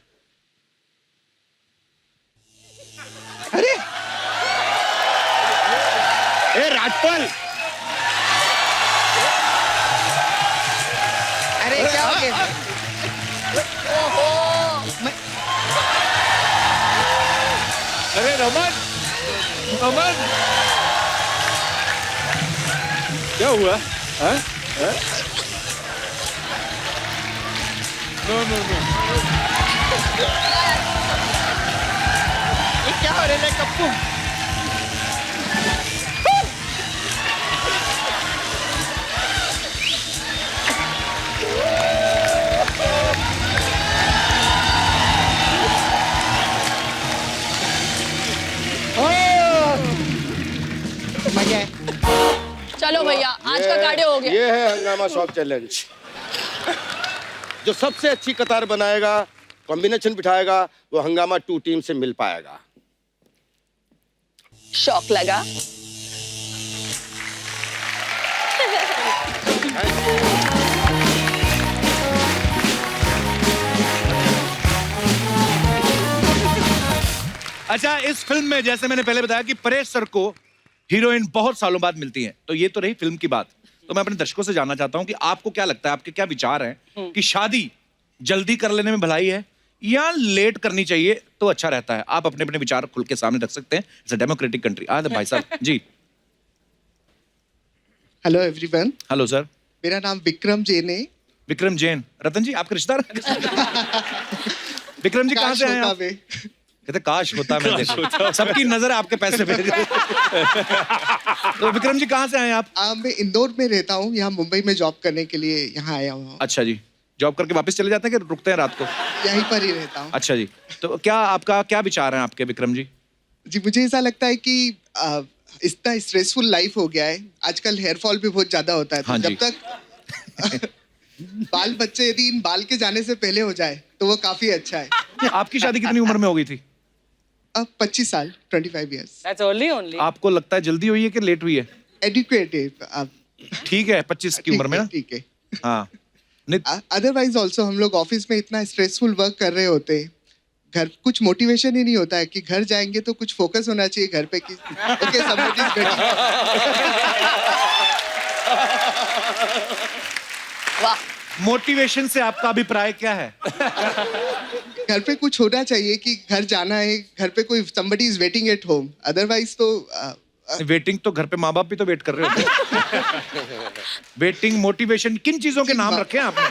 अरे ए राजपाल, अरे क्या हो गया? अरे रमन, क्या हुआ? हाँ? हाँ? नो ये क्या हो रहा है कप्पू? मजा है। चलो भैया, आज का कार्डियो हो गया। ये है हंगामा शॉप चैलेंज। जो सबसे अच्छी कतार बनाएगा, कॉम्बिनेशन बिठाएगा, वो हंगामा 2 टीम से मिल पाएगा। शौक लगा। अच्छा, इस फिल्म में जैसे मैंने पहले बताया कि परेश सर को हीरोइन बहुत सालों बाद मिलती हैं, तो ये तो रही फिल्म की बात। तो मैं अपने दर्शकों से जानना चाहता हूं कि आपको क्या लगता है, आपके क्या विचार हैं कि शादी जल्दी कर लेने में भलाई है या लेट करनी चाहिए तो अच्छा रहता है? आप अपने अपने विचार खुल के सामने रख सकते हैं। It's a democratic country. भाई साहब जी। Hello everyone. Hello sir. मेरा नाम विक्रम जैन है। विक्रम जैन। रतन जी आपके रिश्तेदार? विक्रम जी कहाँ से आए हैं आप? कहते काश होता मैं देखो। सबकी नजर आपके पैसे पे। तो विक्रम जी कहाँ से आए हैं आप? मैं इंदौर में रहता हूँ, यहाँ मुंबई में जॉब करने के लिए यहाँ आया हूँ। अच्छा जी, जॉब करके वापस चले जाते हैं कि रुकते हैं रात को? यहीं पर ही रहता हूँ। अच्छा जी, तो क्या आपका क्या विचार है आपके विक्रम जी? जी मुझे ऐसा लगता है कि इतना स्ट्रेसफुल लाइफ हो गया है आजकल, हेयर फॉल भी बहुत ज्यादा होता है। तो हाँ जब तक बाल बच्चे यदि इन बाल के जाने से पहले हो जाए तो वो काफी अच्छा है। आपकी शादी कितनी उम्र में हो गई थी? 25 साल, 25 years। That's only. आपको लगता है जल्दी हुई है कि लेट हुई है? एडुकेट है। ठीक है, 25 की उम्र में ना? ठीक है। हाँ। अदरवाइज ऑल्सो हम लोग ऑफिस में इतना स्ट्रेसफुल वर्क कर रहे होते हैं, घर कुछ मोटिवेशन ही नहीं होता है कि घर जाएंगे तो कुछ फोकस होना चाहिए घर पे कि ओके somebody is ready। वाह, मोटिवेशन से आपका अभिप्राय क्या है? घर पे कुछ होना चाहिए कि घर जाना है, घर पे कोई somebody is waiting at home। Otherwise तो वेटिंग तो घर पे माँ बाप भी तो वेट कर रहे होते। वेटिंग, मोटिवेशन, किन चीजों के नाम रखे हैं आपने?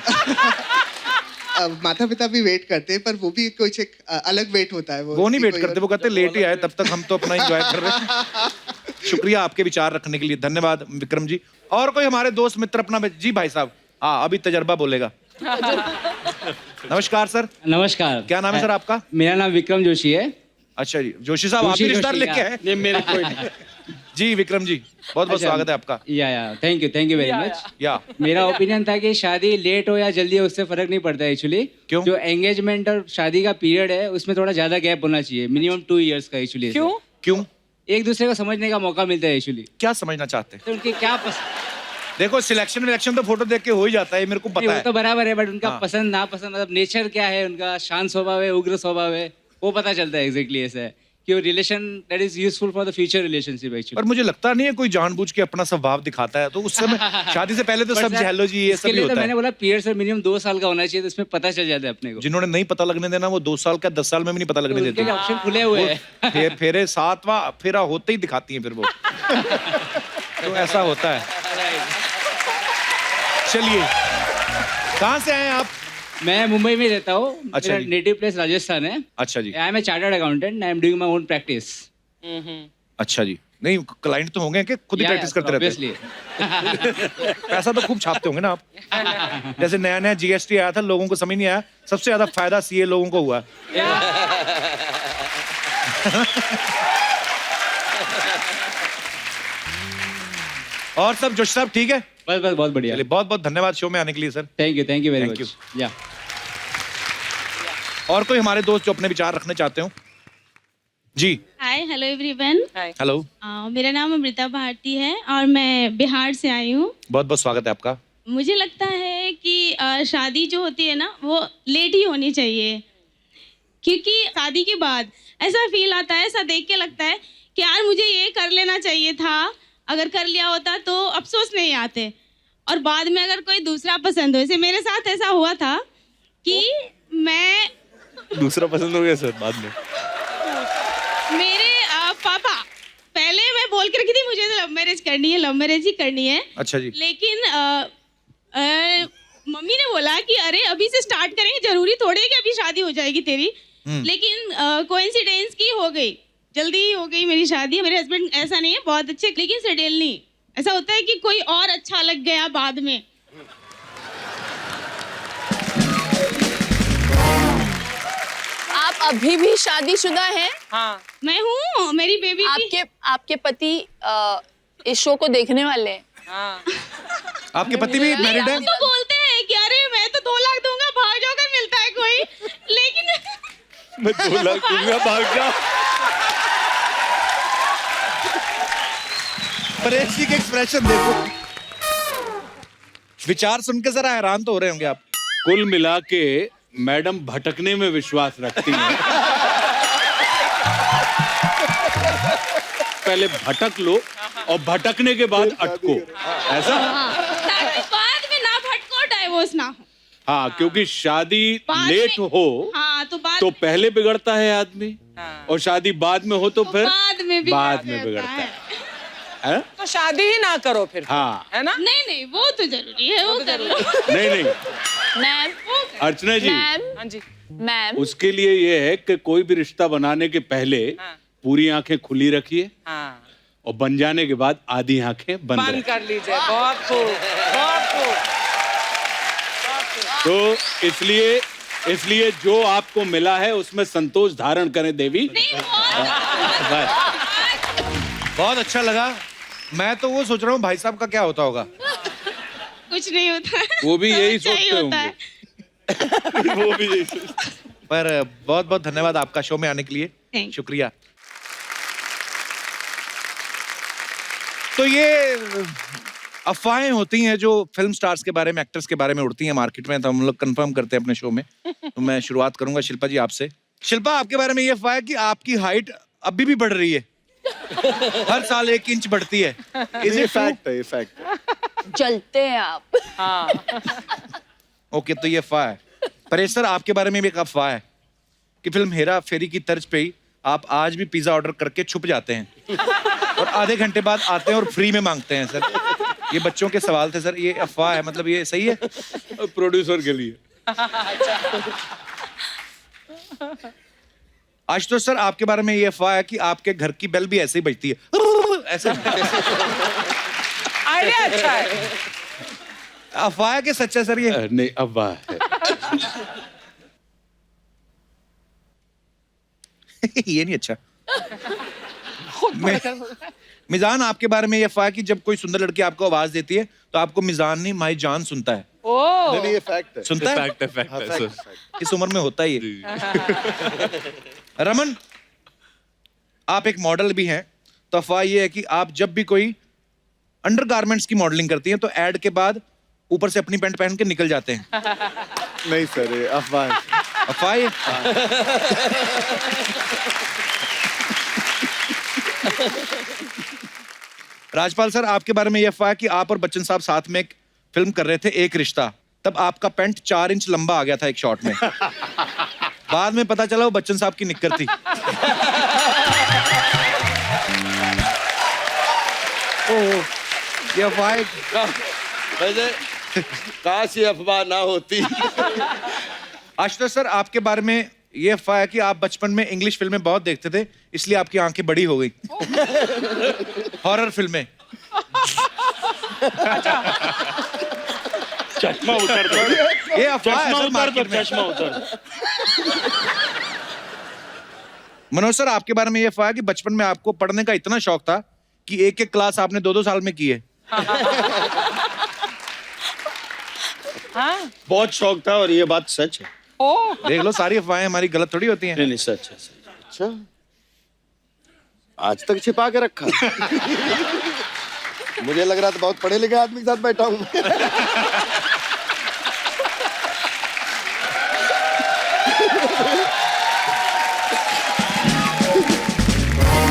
माता पिता भी वेट करते हैं, पर वो भी कुछ एक अलग वेट होता है। वो नहीं वेट करते, वो कहते लेट ही आए, तब तक हम तो अपना एंजॉय कर रहे हैं। शुक्रिया आपके विचार रखने के लिए, धन्यवाद विक्रम जी। और कोई हमारे दोस्त मित्र अपना जी भाई साहब? हाँ, अभी तजर्बा बोलेगा। नमस्कार सर। नमस्कार। क्या नाम है सर आपका? मेरा नाम विक्रम जोशी है। अच्छा जी, जोशी साहब आप भी रिश्तेदार लेके आए? ये मेरे कोई जी विक्रम जी, बहुत बहुत स्वागत है आपका। या थैंक यू वेरी मच। या मेरा ओपिनियन था कि शादी लेट हो या जल्दी हो उससे फर्क नहीं पड़ता एक्चुअली। क्यों? जो एंगेजमेंट और शादी का पीरियड है उसमें थोड़ा ज्यादा गैप होना चाहिए, मिनिमम 2 years का एक्चुअली। क्यों? क्यों? एक दूसरे को समझने का मौका मिलता है एक्चुअली। क्या समझना चाहते हैं? तो उनके क्या देखो सिलेक्शन तो फोटो देख के हो ही जाता है, मेरे को पता है। तो बराबर है, बट उनका हाँ। पसंद नापसंद, मतलब नेचर क्या है उनका, शांत स्वभाव है, उग्र स्वभाव है, वो पता चलता है एग्जैक्टली। ऐसा है कि वो relation that is useful for the future relationship actually. पर मुझे लगता नहीं है कोई जानबूझ के अपना स्वभाव दिखाता है, तो उस समय शादी से पहले तो सब हेलो जी ये सब ही होता है। मैंने बोला पीरियड से मिनिमम 2 साल का होना चाहिए, तो इसमें पता चल जाता है अपने को। जिन्होंने नहीं पता लगने देना वो 2 साल का 10 साल में भी नहीं पता लगने देते। ऑप्शन खुले हुए हैं। फेरे 7वां फेरा होते ही दिखाती हैं फिर वो। तो ऐसा होता है। चलिए, कहाँ से आए हैं आप? मैं मुंबई में रहता हूँ। अच्छा मेरा जी। नेटिव प्लेस राजस्थान है। अच्छा जी। I am a chartered accountant, I am doing my own practice. अच्छा जी, नहीं क्लाइंट तो होंगे कि खुद ही प्रैक्टिस करते रहते हैं? पैसा तो खूब छापते होंगे ना आप। जैसे नया नया जीएसटी आया था, लोगों को समझ नहीं आया, सबसे ज्यादा फायदा सीए लोगों को हुआ। और सब जोशी साहब ठीक है? बस बहुत बढ़िया। चलिए, बहुत बहुत धन्यवाद शो में आने के लिए sir. Thank you very Thank much. या और कोई हमारे दोस्त जो अपने विचार रखने चाहते हो? जी हाय हेलो एवरीवन। हेलो, मेरा नाम अमृता भारती है और मैं बिहार से आई हूँ। बहुत बहुत स्वागत है आपका। मुझे लगता है कि शादी जो होती है ना वो लेट ही होनी चाहिए, क्योंकि शादी के बाद ऐसा फील आता है, ऐसा देख के लगता है कि यार मुझे ये कर लेना चाहिए था, अगर कर लिया होता तो अफसोस नहीं आते। और बाद में अगर कोई दूसरा पसंद हो, जैसे मेरे साथ ऐसा हुआ था कि मैं दूसरा पसंद हो गया सर बाद में? मेरे पापा पहले मैं बोल के रखी थी मुझे तो लव मैरिज करनी है, लव मैरिज ही करनी है। अच्छा जी। लेकिन मम्मी ने बोला कि अरे अभी से स्टार्ट करेंगे, जरूरी थोड़ी है कि अभी शादी हो जाएगी तेरी। लेकिन कोइंसिडेंस की हो गई, जल्दी हो गई मेरी शादी। मेरे हस्बैंड ऐसा नहीं है, बहुत अच्छे, लेकिन सडनली ऐसा होता है कि कोई और अच्छा लग गया बाद में। आप अभी भी शादीशुदा हैं? हाँ मैं हूँ, मेरी बेबी आपके पति इस शो को देखने वाले हैं। हाँ। आपके पति भी मैरिड है? तो बोलते हैं कि अरे मैं तो 2 लाख दूंगा, भाग जाओ अगर मिलता है कोई। लेकिन मैं 2 लाख दूंगा, भाग जाओ। परेश जी के एक्सप्रेशन देखो, विचार सुन के जरा हैरान तो हो रहे होंगे आप। कुल मिला के मैडम भटकने में विश्वास रखती हैं। पहले भटक लो और भटकने के बाद अटको, ऐसा? ताकि बाद में ना भटको, डाइवोर्स ना हो। हाँ, क्योंकि शादी लेट हो हाँ, तो पहले बिगड़ता है आदमी, और शादी बाद में हो तो फिर बाद में बिगड़ता है। तो शादी ही ना करो फिर। हाँ। है ना? नहीं नहीं, वो तो जरूरी है, वो कर लो। नहीं मैम अर्चना जी, हाँ जी। मैम उसके लिए ये है कि कोई भी रिश्ता बनाने के पहले पूरी आंखें खुली रखिए हाँ। और बन जाने के बाद आधी आंखें बंद बंद रखिए। कर लीजिए। बहुत खूब, बहुत खूब। तो इसलिए जो आपको मिला है उसमें संतोष धारण करें देवी। बस। बहुत अच्छा लगा। मैं तो वो सोच रहा हूँ भाई साहब का क्या होता होगा। कुछ नहीं होता है। वो भी यही अच्छा ही सोचते होता होंगे। है। वो भी यही सोचते। पर बहुत बहुत धन्यवाद आपका शो में आने के लिए। Thank you. शुक्रिया। तो ये अफवाहें होती हैं जो फिल्म स्टार्स के बारे में, एक्टर्स के बारे में उड़ती हैं मार्केट में, तो हम लोग कंफर्म करते हैं अपने शो में। तो मैं शुरुआत करूंगा शिल्पा जी आपसे। शिल्पा, आपके बारे में ये अफवाह है कि आपकी हाइट अभी भी बढ़ रही है। हर साल 1 इंच बढ़ती है। ये फैक्ट है, ये फैक्ट है। जलते हैं आप। हाँ। ओके, तो ये अफवाह है। परेश सर, आपके बारे में भी एक अफवाह है कि फिल्म हेरा फेरी की तर्ज पे ही आप आज भी पिज्जा ऑर्डर करके छुप जाते हैं और आधे घंटे बाद आते हैं और फ्री में मांगते हैं। सर, ये बच्चों के सवाल थे सर, ये अफवाह है, मतलब ये सही है? प्रोड्यूसर के लिए। आशुतोष सर, आपके बारे में ये अफवाह है कि आपके घर की बेल भी ऐसे ही बजती है, ऐसे। आइडिया अच्छा है। अफवाह है कि सच है सर ये? नहीं, अफवाह है। ये नहीं अच्छा। मिजान, आपके बारे में ये अफवाह है कि जब कोई सुंदर लड़की आपको आवाज देती है तो आपको मिजान नहीं माई जान सुनता है। नहीं, ये फैक्ट है। सुनता है? फैक्ट है सर। इस उम्र में होता ही है। रमन, आप एक मॉडल भी हैं, तो अफवाह ये है कि आप जब भी कोई अंडरगारमेंट्स की मॉडलिंग करती हैं तो एड के बाद ऊपर से अपनी पैंट पहन के निकल जाते हैं। नहीं सर, ये अफवाह है। अफवाह है? राजपाल सर, आपके बारे में ये अफवाह है कि आप और बच्चन साहब साथ में एक फिल्म कर रहे थे, एक रिश्ता, तब आपका पैंट 4 इंच लंबा आ गया था एक शॉट में। बाद में पता चला वो बच्चन साहब की निक्कर थी। ओह, ये अफवाह है। वैसे काश ये अफवाह ना होती। आशुतोष सर, आपके बारे में ये अफवाह है कि आप बचपन में इंग्लिश फिल्में बहुत देखते थे, इसलिए आपकी आंखें बड़ी हो गई। हॉरर फिल्में। चश्मा उतर दो। ये अफवाह है चश्मा सर उतर दो, मार्केट में। चश्मा उतर दो। मनोज सर, आपके बारे में ये अफवाह है कि बचपन में आपको पढ़ने का इतना शौक था कि एक एक क्लास आपने 2-2 साल में की है। हाँ? बहुत शौक था और ये बात सच है। देख लो, सारी अफवाहें हमारी गलत थोड़ी होती हैं। नहीं, सच है। अच्छा, आज तक छिपा के रखा। मुझे लग रहा था बहुत पढ़े लिखे आदमी के साथ बैठा हूं।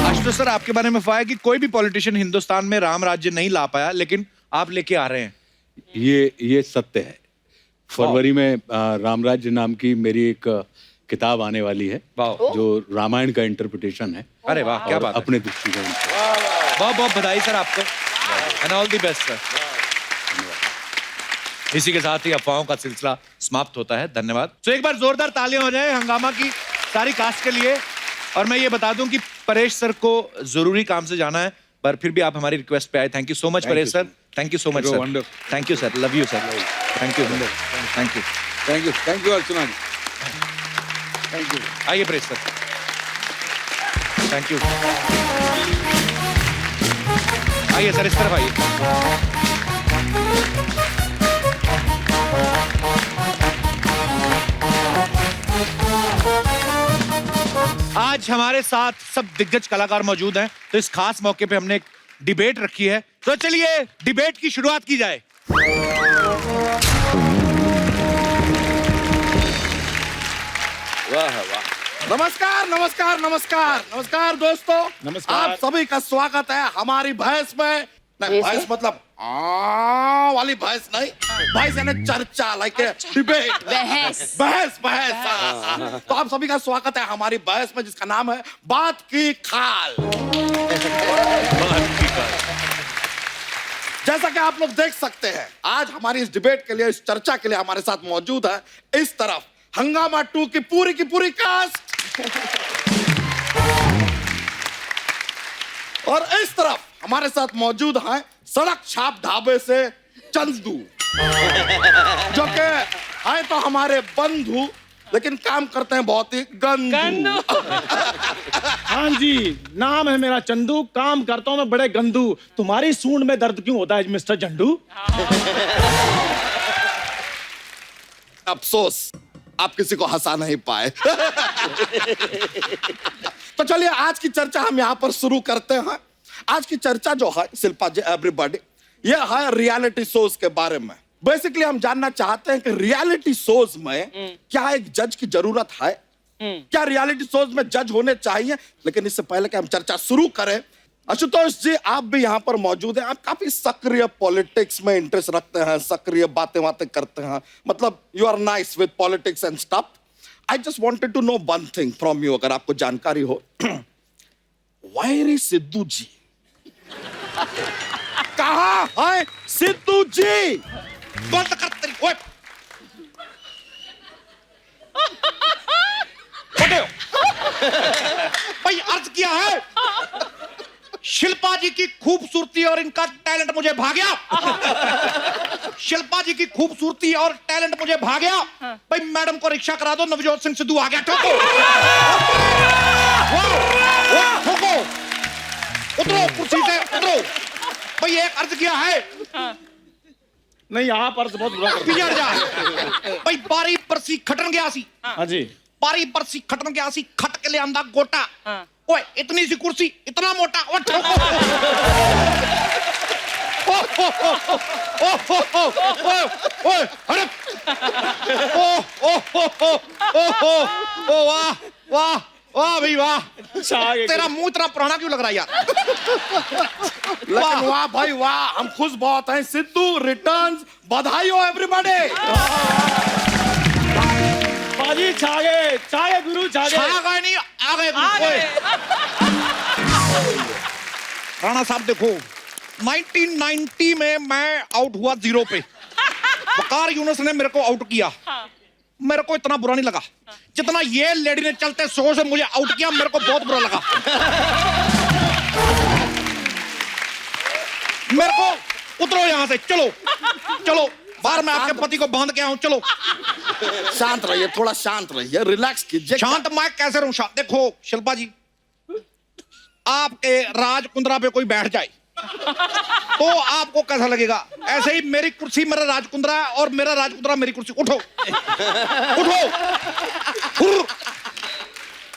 आशुतोष सर, आपके बारे में अफवाह है कि कोई भी पॉलिटिशियन हिंदुस्तान में राम राज्य नहीं ला पाया, लेकिन आप लेके आ रहे हैं। ये सत्य है। फरवरी में रामराज्य नाम की मेरी एक किताब आने वाली है, जो रामायण का इंटरप्रिटेशन है। अरे वाह, क्या बात है। अपने दृष्टिकोण से। बहुत बहुत बधाई सर आपको, and all the best sir. इसी के साथ ही अफवाहों का सिलसिला समाप्त होता है। धन्यवाद। तो एक बार जोरदार तालियां हो जाए हंगामा की सारी कास्ट के लिए। और मैं ये बता दूं कि परेश सर को जरूरी काम से जाना है, पर फिर भी आप हमारी रिक्वेस्ट पे आए। Thank you so much Paresh sir. Thank you so much sir. Thank you sir. Love you sir. Thank you. Thank you. Thank you Archana ji. Thank you. आइए परेश सर। Thank you. आइए सर, इस तरफ आइए। आज हमारे साथ सब दिग्गज कलाकार मौजूद हैं, तो इस खास मौके पे हमने एक डिबेट रखी है। तो चलिए डिबेट की शुरुआत की जाए। वाह वाह। नमस्कार नमस्कार नमस्कार नमस्कार दोस्तों। नमस्कार। आप सभी का स्वागत है हमारी भैंस में। नहीं, भैंस मतलब वाली भैंस नहीं, भैंस यानी चर्चा, लाइक डिबेट, बहस। बहस बहस। तो आप सभी का स्वागत है हमारी बहस में, जिसका नाम है बात की खाल। बात की खाल। जैसा कि आप लोग देख सकते हैं, आज हमारी इस डिबेट के लिए, इस चर्चा के लिए हमारे साथ मौजूद है इस तरफ हंगामा 2 की पूरी कास्ट और इस तरफ हमारे साथ मौजूद है सड़क छाप ढाबे से चंदू, जो कि है तो हमारे बंधु लेकिन काम करते हैं बहुत ही गंदू। हाँ जी, नाम है मेरा चंदू, काम करता हूँ मैं बड़े गंदू। तुम्हारी सूंड में दर्द क्यों होता है मिस्टर झंडू? अफसोस आप किसी को हंसा नहीं पाए। तो चलिए आज की चर्चा हम यहाँ पर शुरू करते हैं। आज की चर्चा जो है शिल्पा जी, एवरीबॉडी, ये है रियलिटी शोज के बारे में। बेसिकली हम जानना चाहते हैं कि रियलिटी शोज में क्या एक जज की जरूरत है, क्या रियलिटी शोज में जज होने चाहिए। लेकिन इससे पहले कि हम चर्चा शुरू करें, आशुतोष जी आप भी यहाँ पर मौजूद हैं। आप काफी सक्रिय पॉलिटिक्स में इंटरेस्ट रखते हैं, सक्रिय बातें करते हैं, मतलब you are nice with politics and stuff. I just wanted to know one thing from you, अगर आपको जानकारी हो। वायरी सिद्धू जी कहाँ है? सिद्धू जी बंद कर तेरी, ओए भाई अर्ज किया है शिल्पा जी की खूबसूरती और इनका टैलेंट मुझे भा गया। शिल्पा जी की खूबसूरती और टैलेंट मुझे भा गया। भाई मैडम को रिक्शा करा दो, नवजोत सिंह सिद्धू आ गया। ठोको ठोको, उतरो कुर्सी से उतरो। भाई एक अर्ज किया है। नहीं, आप अर्ज बहुत बुरा करते पिजड़ जा। भाई बारी परसी खटन गया सी। हाँ जी, बारी परसी खटन गया सी, खट के ले आंदा गोटा। ओए इतनी सी कुर्सी इतना मोटा। ओ ठोको। ओए हड़प। ओ वाह वाह वाह भाई वाह। तेरा मुंह इतना पुराना क्यों लग रहा है यार? लेकिन वाह भाई वाह, हम खुश बहुत हैं। सिद्धू रिटर्न्स, बधाई हो एवरीबॉडी। बाजी छागे गुरु छागे। छागा नहीं, आ गए। राणा साहब देखो, 1990 में मैं आउट हुआ 0 पे। वकार यूनुस ने मेरे को आउट किया। मेरे को इतना बुरा नहीं लगा जितना ये लेडी ने चलते शो से मुझे आउट किया। मेरे को बहुत बुरा लगा। मेरे को उतरो यहां से, चलो चलो बाहर। मैं आपके पति को बांध के आऊं, चलो। शांत रहिए, थोड़ा शांत रहिए, रिलैक्स कीजिए। शांत मैं कैसे रहूं? शांत देखो शिल्पा जी, आपके राज कुंद्रा पे कोई बैठ जाए तो आपको कैसा लगेगा? ऐसे ही मेरी कुर्सी मेरा राजकुंद्रा है और मेरा राजकुंद्रा मेरी कुर्सी। उठो उठो।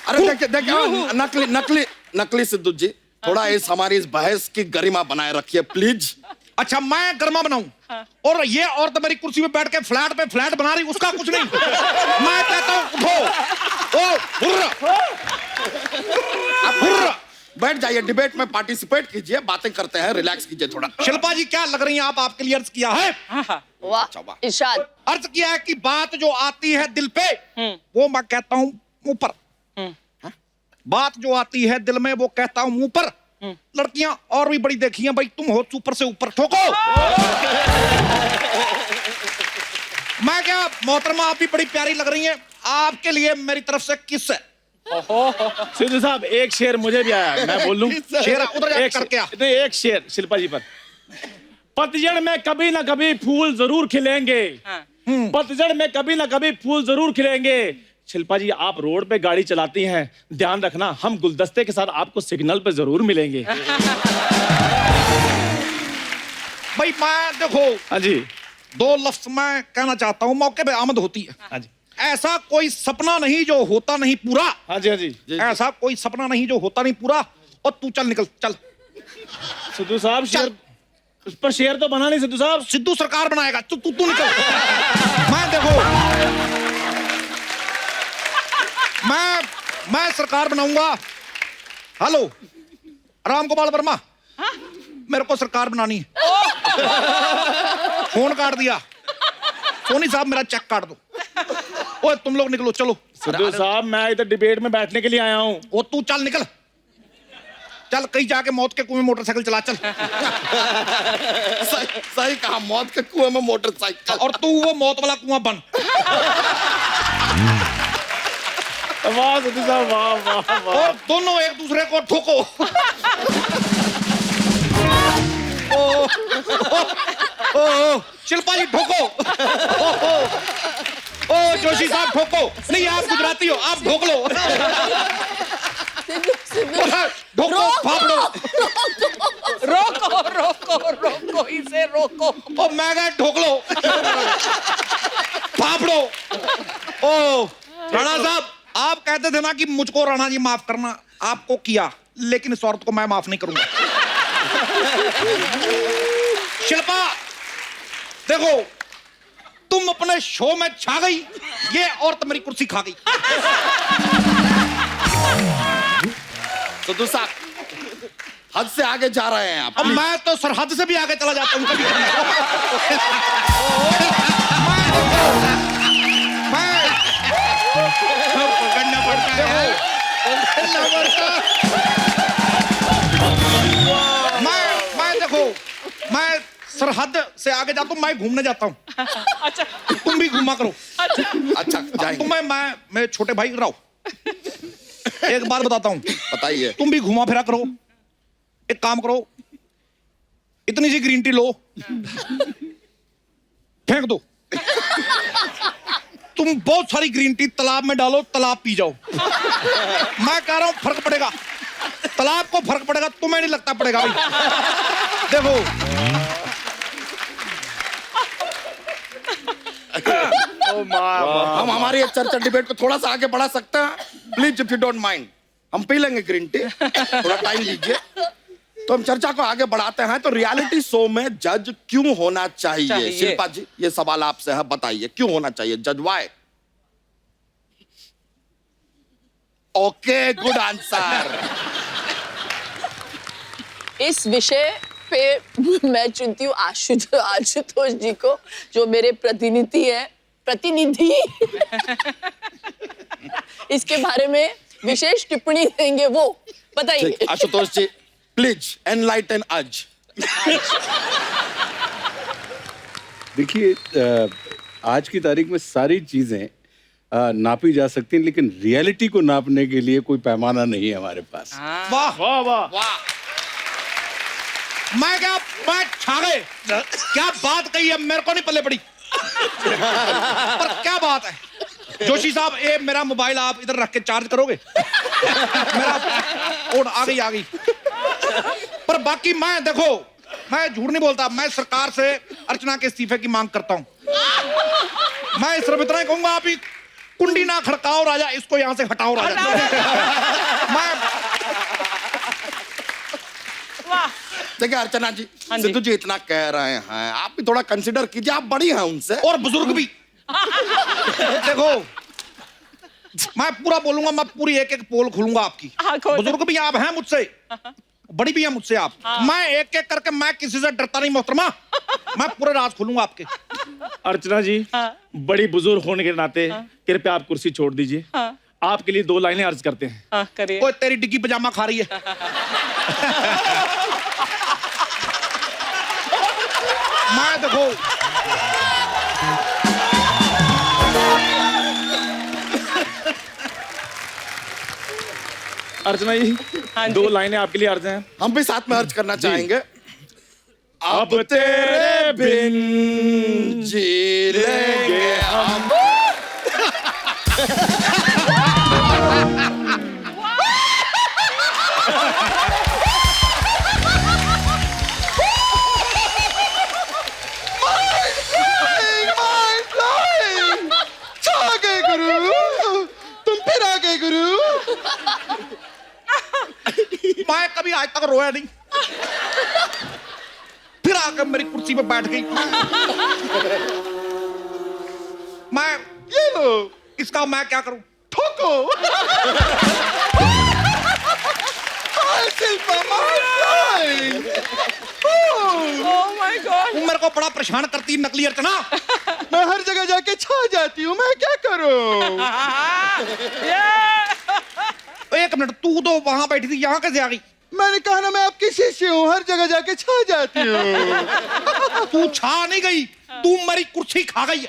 अरे देखिए नकली सिद्धू जी, थोड़ा हमारी इस बहस की गरिमा बनाए रखिए प्लीज। अच्छा मैं गरिमा बनाऊं और ये औरत मेरी कुर्सी पे बैठ के फ्लैट पे फ्लैट बना रही, उसका कुछ नहीं। मैं कहता हूं उठो। ओ हुर्र, आप हुर्र बैठ जाइए, डिबेट में पार्टिसिपेट कीजिए, बातें करते हैं, रिलैक्स कीजिए थोड़ा। शिल्पा जी क्या लग रही हैं आप? आपके लिए अर्ज किया है। वाह इरशाद। अर्ज किया है कि बात जो आती है दिल पे वो मैं कहता हूं मुंह पर। बात जो आती है दिल में वो कहता हूं मुंह पर। लड़कियां और भी बड़ी देखी हैं भाई, तुम हो सुपर से ऊपर। ठोको। मैं क्या मोहतरमा, आप भी बड़ी प्यारी लग रही हैं। आपके लिए मेरी तरफ से किस है। सिद्धू साहब एक शेर मुझे भी आया, मैं बोल लूं? शेर उधर एक करके आ। नहीं, एक शेर शिल्पा जी पर। पतझड़ में कभी ना कभी फूल जरूर खिलेंगे। पतझड़ में कभी ना कभी फूल जरूर खिलेंगे। शिल्पा जी आप रोड पे गाड़ी चलाती हैं, ध्यान रखना हम गुलदस्ते के साथ आपको सिग्नल पे जरूर मिलेंगे। भाई मैं देखो, हाँ जी, 2 लफ्ज मैं कहना चाहता हूं, मौके पे आमद होती है। हाँ जी। ऐसा कोई सपना नहीं जो होता नहीं पूरा। हाँ जी, हाँ जी। ऐसा कोई सपना नहीं जो होता नहीं पूरा। और तू चल निकल, चल। सिद्धू साहब शेर, उस पर शेर तो बना नहीं सिद्धू साहब। सिद्धू सरकार बनाएगा। तू निकल। मैं देखो मैं सरकार बनाऊंगा। हेलो राम गोपाल वर्मा, मेरे को सरकार बनानी है। फोन काट दिया। सोनी साहब मेरा चेक काट दो। ओए तुम लोग निकलो, चलो। सिद्धू साहब मैं इधर डिबेट में बैठने के लिए आया हूँ। वो तू चल निकल। चल कहीं जाके मौत के कुएं में मोटरसाइकिल चला चल। सही कहा, मौत के कुएं में मोटरसाइकिल। और तू वो मौत वाला कुआं बन। वाह सतीश साहब, वाह वाह वाह। और दोनों एक दूसरे को ठोको। ओ शिल्पा जी ठोको। ओ जोशी साहब ठोको। नहीं आप गुजराती हो, आप ठोक लो। ठोको फाफड़ो। रोको रोको रोको इसे रोको। ओ मैं कहा ठोक लो। फाफड़ो। ओ राणा साहब, आप कहते थे ना कि मुझको राणा जी माफ करना, आपको किया, लेकिन इस औरत को मैं माफ नहीं करूंगा। शिल्पा देखो, तुम अपने शो में छा गई, ये औरत मेरी कुर्सी खा गई। सिद्धू साहब, हद से आगे जा रहे हैं आप। अब मैं तो सरहद से भी आगे चला जाता हूँ कभी कभी। पकड़ना पड़ता है, पकड़ना पड़ता। मैं देखो, मैं सरहद से आगे जाता हूँ, मैं घूमने जाता हूँ। अच्छा तुम भी घूमा करो। अच्छा जाएंगे। मैं छोटे भाई रहो, एक बात बताता हूँ, बताइए। तुम भी घुमा फिरा करो। एक काम करो, इतनी सी ग्रीन टी लो, फेंक दो। तुम बहुत सारी ग्रीन टी तालाब में डालो, तालाब पी जाओ। मैं कह रहा हूं फर्क पड़ेगा, तालाब को फर्क पड़ेगा, तुम्हें नहीं लगता पड़ेगा भाई। देखो हम हमारी चर्चा डिबेट को थोड़ा सा आगे बढ़ा सकते हैं please, if you don't mind. हम पी लेंगे ग्रीन टी, थोड़ा टाइम दीजिए। तो हम चर्चा को आगे बढ़ाते हैं। तो रियलिटी शो में जज क्यों होना चाहिए? शिल्पा जी, ये सवाल आपसे है, बताइए क्यों होना चाहिए जज? वाई? Okay, good answer. इस विषय पे मैं चुनती हूँ आशुतोष जी को, जो मेरे प्रतिनिधि इसके बारे में विशेष टिप्पणी देंगे, वो बताइए। आशुतोष जी प्लीज एनलाइटन अज। देखिए, आज की तारीख में सारी चीजें नापी जा सकती हैं, लेकिन रियलिटी को नापने के लिए कोई पैमाना नहीं है हमारे पास। वाह वाह वाह वाह। मैं छा गए। क्या बात कही है, मेरे को नहीं पल्ले पड़ी। पर क्या बात है जोशी साहब, ये मेरा मोबाइल आप इधर रख के चार्ज करोगे? मेरा कोड आ गई। पर बाकी मैं देखो, मैं झूठ नहीं बोलता, मैं सरकार से अर्चना के इस्तीफे की मांग करता हूं। मैं सिर्फ इतना ही कहूंगा, आप ही कुंडी ना खड़काओ राजा, इसको यहां से हटाओ राजा। देखिए अर्चना जी, सिद्धू जी इतना कह रहे हैं, आप भी थोड़ा कंसिडर कीजिए, आप बड़ी हैं उनसे, और बुजुर्ग भी। देखो मैं पूरा बोलूंगा, मैं पूरी एक एक पोल खोलूंगा आपकी। बुजुर्ग भी आप हैं मुझसे, बड़ी भी है मुझसे आप। मैं एक एक करके, मैं किसी से डरता नहीं मोहतरमा, मैं पूरे राज खोलूंगा आपके। अर्चना जी, बड़ी बुजुर्ग होने के नाते कृपया आप कुर्सी छोड़ दीजिए। आपके लिए 2 लाइनें अर्ज करते हैं। करिए। ओए तेरी डिग्गी पजामा खा रही है। मैं देखो, अर्चना जी, 2 लाइनें आपके लिए अर्ज हैं। हम भी साथ में अर्ज करना चाहेंगे। अब तेरे बिन जी लेंगे हम। मैं कभी आज तक रोया नहीं, फिर आकर मेरी कुर्सी पे बैठ गई। मैं ये लो, इसका मैं क्या करूं? ठोको। Oh my God! मेरे को बड़ा परेशान करती है नकली अर्चना। मैं हर जगह जाके छा जाती हूँ, मैं क्या करूं? एक मिनट, तू तो वहां बैठी थी, यहाँ कैसे आ गई? मैंने कहा ना मैं आपकी शिष्य हूँ, हर जगह जाके छा जाती हूँ। तू छा नहीं गई, तू मेरी कुर्सी खा गई।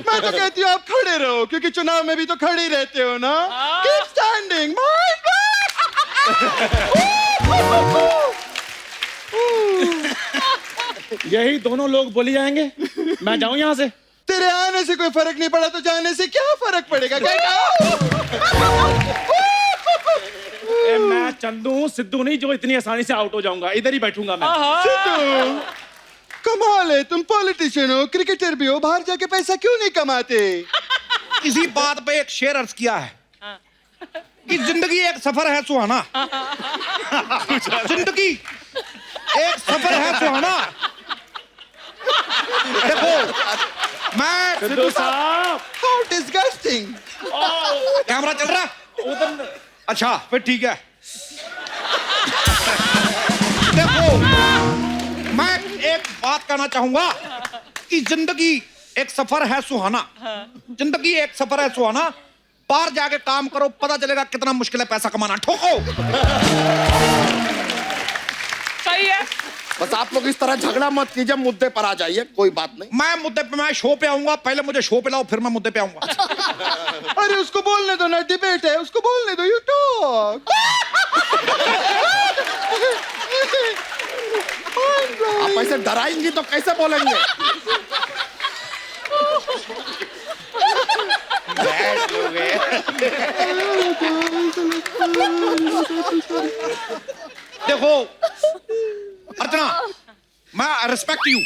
मैं तो कहती हूँ आप खड़े रहो, क्योंकि चुनाव में भी तो खड़े ही रहते हो ना। Keep standing. यही दोनों लोग बोली जाएंगे, मैं जाऊं यहाँ से? तेरे आने से कोई फर्क नहीं पड़ा तो जाने से क्या फर्क पड़ेगा? मैं चंदू हूँ, सिद्धू नहीं जो इतनी आसानी से आउट हो जाऊंगा। इधर ही बैठूंगा मैं। सिद्धू, कमाल है, तुम पॉलिटिशियन हो, क्रिकेटर भी हो, बाहर जाके पैसा क्यों नहीं कमाते? इसी बात पे एक शेर अर्ज किया है कि जिंदगी एक सफर है सुहाना। जिंदगी एक सफर है सुहाना। देखो मैं सिद्धू साहब, हाउ डिस्गस्टिंग। कैमरा चल रहा उधर। अच्छा फिर ठीक है। देखो मैं एक बात कहना चाहूंगा कि जिंदगी एक सफर है सुहाना। जिंदगी एक सफर है सुहाना। बाहर जाके काम करो, पता चलेगा कितना मुश्किल है पैसा कमाना। ठोको। सही है। बस आप लोग इस तरह झगड़ा मत कीजिए, मुद्दे पर आ जाइए, कोई बात नहीं। मैं मुद्दे पे, मैं शो पे आऊंगा, पहले मुझे शो पे लाओ फिर मैं मुद्दे पे आऊंगा। अरे उसको बोलने दो ना, डिबेट है, उसको बोलने दो। You talk. आप ऐसे डराएंगी तो कैसे बोलेंगे? देखो अर्चना, मैं रिस्पेक्ट यू।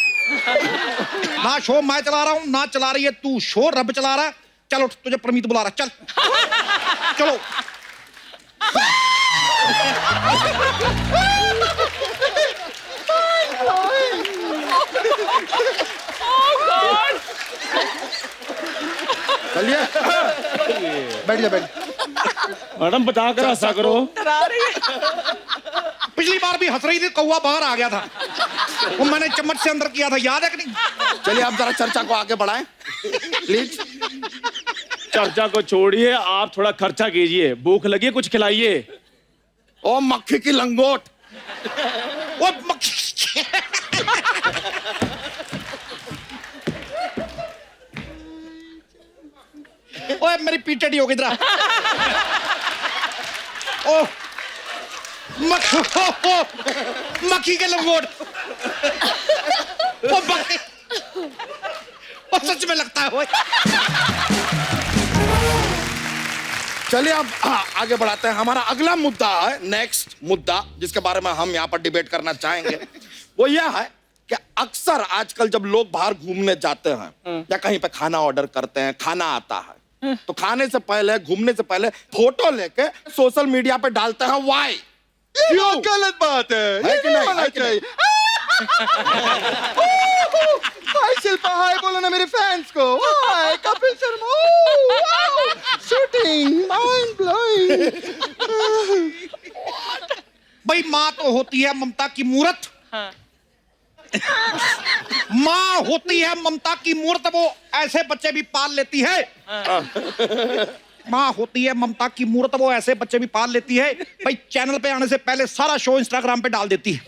ना शो मैं चला रहा हूं, ना चला रही है तू शो, रब चला रहा है। चलो तुझे प्रमीत बुला रहा है, चल चलो। चलिए बैठ जा, बैठ। मैडम बता कर हंसा करो। डरा रही है। पिछली बार भी हंस रही थी, कौवा बाहर आ गया था, वो मैंने चम्मच से अंदर किया था, याद है कि नहीं? चलिए आप जरा चर्चा को आगे बढ़ाएं प्लीज। चर्चा को छोड़िए, आप थोड़ा खर्चा कीजिए। भूख लगी है, कुछ खिलाइए। ओ मक्खी की लंगोट। वो मक्खी। ओए मेरी पीठ टेढ़ी हो गई इधर। ओ मक्खी के लंगोट। ओ मक्खी, ओ सच में लगता है। चलिए अब आगे बढ़ाते हैं। हमारा अगला मुद्दा है, नेक्स्ट मुद्दा जिसके बारे में हम यहाँ पर डिबेट करना चाहेंगे, वो यह है कि अक्सर आजकल जब लोग बाहर घूमने जाते हैं या कहीं पे खाना ऑर्डर करते हैं, खाना आता है तो खाने से पहले, घूमने से पहले फोटो लेके सोशल मीडिया पे डालते हैं। वाई? क्यों? गलत बात है कि नहीं? होना चाहिए। हाय शिल्पा, हाय बोलो ना मेरे फैंस को। Hi Kapil Sharma, shooting mind blowing. भाई माँ तो होती है ममता की मूर्त। माँ होती है ममता की मूर्त, वो ऐसे बच्चे भी पाल लेती है। माँ होती है ममता की मूर्त, वो ऐसे बच्चे भी पाल लेती है। भाई चैनल पे आने से पहले सारा शो इंस्टाग्राम पे डाल देती है।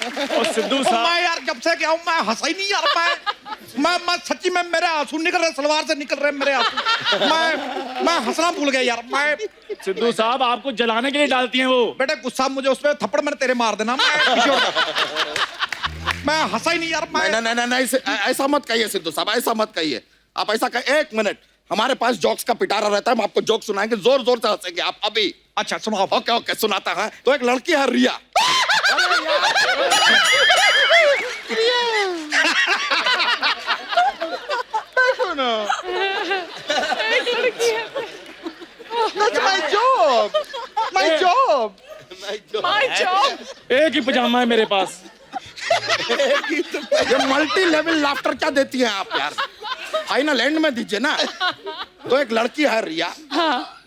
और सिद्धू साहब, मैं यार जब से क्या हूं, मैं हंसा ही नहीं यार। मैं सच्ची में मेरे आंसू निकल रहे, सलवार से निकल रहे मेरे आंसू। मैं हंसना भूल गया यार। मैं सिद्धू साहब आपको जलाने के लिए डालती हैं वो। बेटे गुस्सा मुझे उस पर थप्पड़ मैंने तेरे मार देना। मैं हंसा ही नहीं यार। नहीं, ऐसा मत कहिए सिद्धू साहब, ऐसा मत कहिए। आप ऐसा कहिए, एक मिनट, हमारे पास जोक्स का पिटारा रहता है, हम आपको जोक सुनाएंगे, जोर जोर से हंसेंगे आप अभी। अच्छा सुनाओ। ओके ओके सुनाता है। तो एक लड़की है रिया। देखो ना, that's my job, my job, my job। एक ही पजामा है मेरे पास। ये मल्टी लेवल लाफ्टर क्या देती हैं आप यार? फाइनल एंड में दीजिए ना। तो एक लड़की है रिया,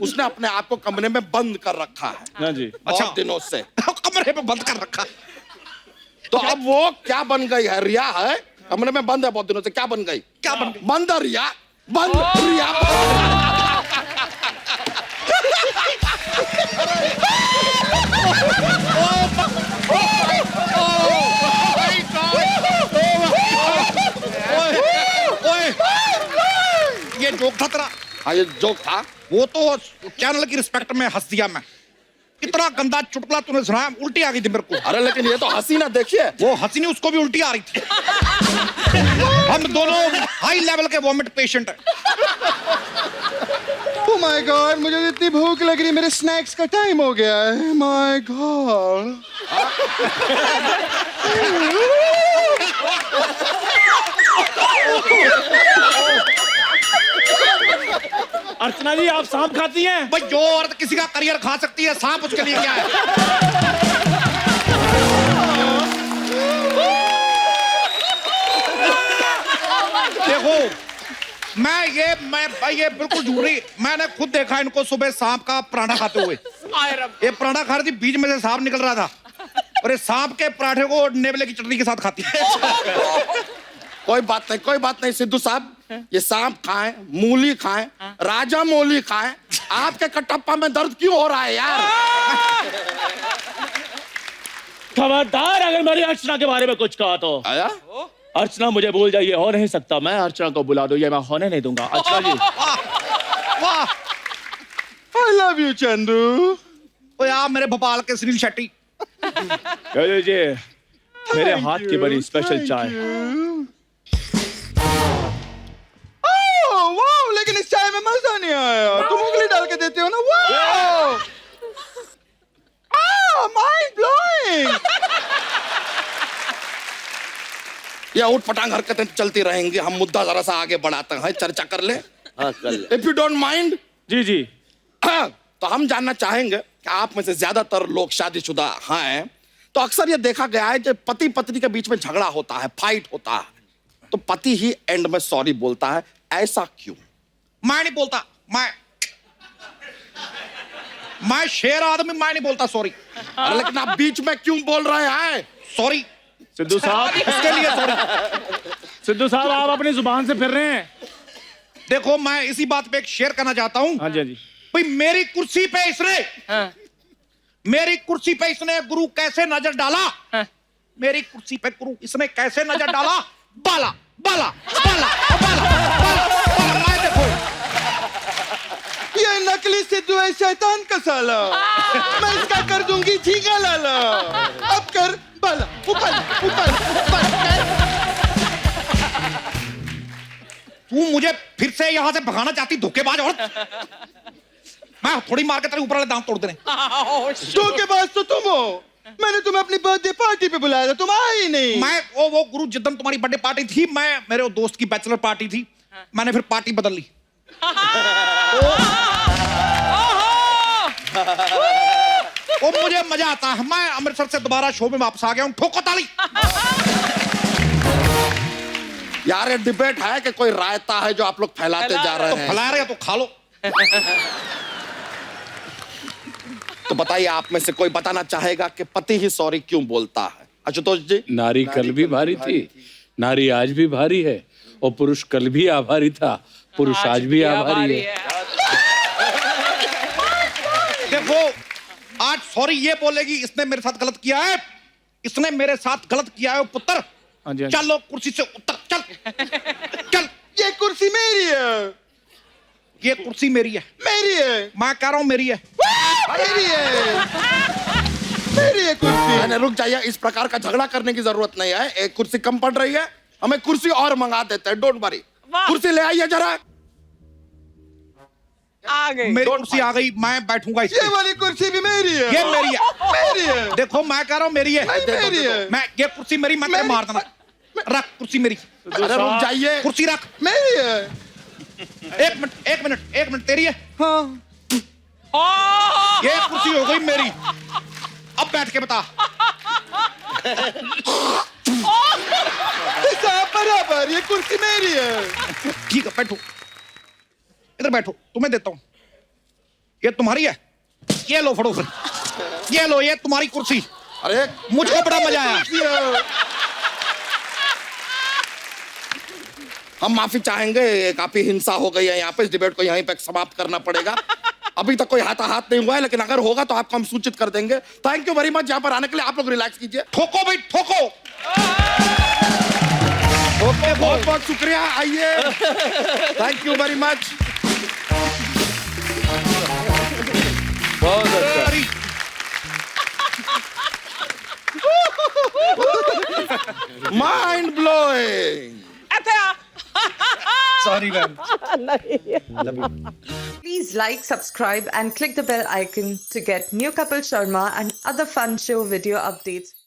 उसने अपने आप को कमरे में बंद कर रखा है। हाँ जी। अच्छा दिनों से कमरे में बंद कर रखा। तो अब वो क्या बन गई है? रिया है, कमरे में बंद है बहुत दिनों से। क्या बन गई? क्या बन गई? बंद रिया, बंद रिया। ये जोक था तेरा? हाँ ये जोक था। वो तो चैनल की रिस्पेक्ट में हंस दिया मैं। इतना गंदा चुटकुला तूने सुनाया, उल्टी आ गई थी मेरे को। अरे लेकिन ये तो हंसी ना, देखिए वो हंसी नहीं, उसको भी उल्टी आ रही थी। हम दोनों हाई लेवल के वॉमिट पेशेंट हैं। ओह माय गॉड, मुझे तो इतनी भूख लग रही है, मेरे स्नैक्स का टाइम हो गया है। My God. अर्चना जी, आप सांप खाती हैं? भाई जो औरत किसी का करियर खा सकती है, सांप उसके लिए क्या है? देखो मैं भाई ये बिल्कुल झूठ नहीं, मैंने खुद देखा इनको सुबह सांप का पराठा खाते हुए। ये पराठा खा रही थी, बीच में से सांप निकल रहा था और ये सांप के पराठे को नेवले की चटनी के साथ खाती है। कोई बात नहीं सिद्धू साहब, ये सांप खाएं, मूली खाएं, राजा मूली खाएं, आपके कटप्पा में दर्द क्यों हो रहा है यार? खबरदार अगर मेरी अर्चना के बारे में कुछ कहा तो। आया? अर्चना मुझे भूल जाइए, हो नहीं सकता, मैं अर्चना को बुला दूं, ये मैं होने नहीं दूंगा। अर्चना जी, आई लव यू चंदू। ओ यार मेरे भोपाल के सुनील शेट्टी, ले लीजिए मेरे हाथ की बड़ी स्पेशल चाय। वाह, लेकिन इस चाय में मजा नहीं आया। तुम उंगली डाल के देते हो ना। वाह, माइंड ब्लोइंग। ये उठ पटांग हरकतें चलती रहेंगी, हम मुद्दा जरा सा आगे बढ़ाते हैं, चर्चा कर ले। हाँ कर ले। If you don't mind, जी जी। हाँ, तो हम जानना चाहेंगे कि आप में से ज्यादातर लोग शादीशुदा हैं, तो अक्सर ये देखा गया है जब पति पत्नी के बीच में झगड़ा होता है, फाइट होता है, तो पति ही एंड में सॉरी बोलता है, ऐसा क्यों? मैं नहीं बोलता, मैं शेर आदमी, मैं नहीं बोलता सॉरी। अरे लेकिन आप बीच में क्यों बोल रहे हैं सॉरी? सिद्धू साहब, उसके लिए सॉरी। सिद्धू साहब आप अपनी जुबान से फिर रहे हैं। देखो मैं इसी बात पे एक शेयर करना चाहता हूँ। हाँ जी, हाँ जी। भाई मेरी कुर्सी पे इसने गुरु कैसे नजर डाला? मेरी कुर्सी पे गुरु इसने कैसे नजर डाला? बाला बाला बाला बाला बाला, मैं देखो ये नकली सिद्धू है, शैतान का साला। मैं इसका कर दूंगी ठीका लाला। अब कर बाला, ऊपर तू मुझे फिर से यहां से भगाना चाहती धोखेबाज औरत? मैं थोड़ी मार के तेरे ऊपर वाले दांत तोड़ देने। धोखेबाज तो तुम हो। मैंने तुम्हें अपनी बर्थडे पार्टी पे बुलाया था, तुम आए ही नहीं। मैं वो गुरु जिद्दन तुम्हारी बर्थडे पार्टी थी, मैं मेरे दोस्त की बैचलर पार्टी थी, मैंने फिर पार्टी बदल ली। वो मुझे मजा आता है, मैं अमृतसर से दोबारा शो में वापस आ गया हूँ। ठोको ताली। यार ये डिबेट है कि कोई रायता है जो आप लोग फैलाते जा रहे हैं? फैला रहे हो तो खा लो। तो बताइए, आप में से कोई बताना चाहेगा कि पति ही सॉरी क्यों बोलता है? आशुतोष जी। नारी कल भी भारी थी, नारी आज भी भारी है, और पुरुष कल भी आभारी था, पुरुष आज भी आभारी है। देखो आज सॉरी ये बोलेगी इसने मेरे साथ गलत किया है, इसने मेरे साथ गलत किया है पुत्र। चलो कुर्सी से उतर, चल। ये कुर्सी मेरी है। ये कुर्सी मेरी है। मैं कह रहा हूँ मेरी है। मेरी है कुर्सी। मैंने रुक जाइए, इस प्रकार का झगड़ा करने की जरूरत नहीं है। एक कुर्सी कम पड़ रही है, हमें कुर्सी और मंगा देते हैं, डोंट वरी। कुर्सी ले आइए जरा। आ गई मेरी कुर्सी आ गई, मैं बैठूंगा इस पे। ये वाली कुर्सी भी मेरी है। ये मेरी है। देखो मैं कह रहा हूँ मेरी है। मेरी है। मैं ये कुर्सी मेरी, मैं तेरे मार देना। रख कुर्सी मेरी। अरे रुक जाइए, कुर्सी रख। मेरी है। एक मिनट तेरी है। हाँ। ये कुर्सी हो गई मेरी। अब बैठ के बता। बराबर, ये कुर्सी मेरी है। ठीक है बैठो, इधर बैठो, तुम्हें देता हूं। ये तुम्हारी है, ये लो फड़ो फिर। ये लो, ये तुम्हारी कुर्सी। अरे मुझको बड़ा मजा आया। हम माफी चाहेंगे, काफी हिंसा हो गई है यहाँ पे, इस डिबेट को यहीं पे समाप्त करना पड़ेगा। अभी तक कोई हाथाहाथ नहीं हुआ है, लेकिन अगर होगा तो आपको हम सूचित कर देंगे। थैंक यू वेरी मच यहाँ पर आने के लिए। आप लोग रिलैक्स कीजिए। ठोको भाई ठोको। ओके, बहुत बहुत शुक्रिया। आइए, थैंक यू वेरी मच। बहुत अच्छा। Mind blowing. Sorry, man. Please like, subscribe, and click the bell icon to get new Kapil Sharma and other fun show video updates.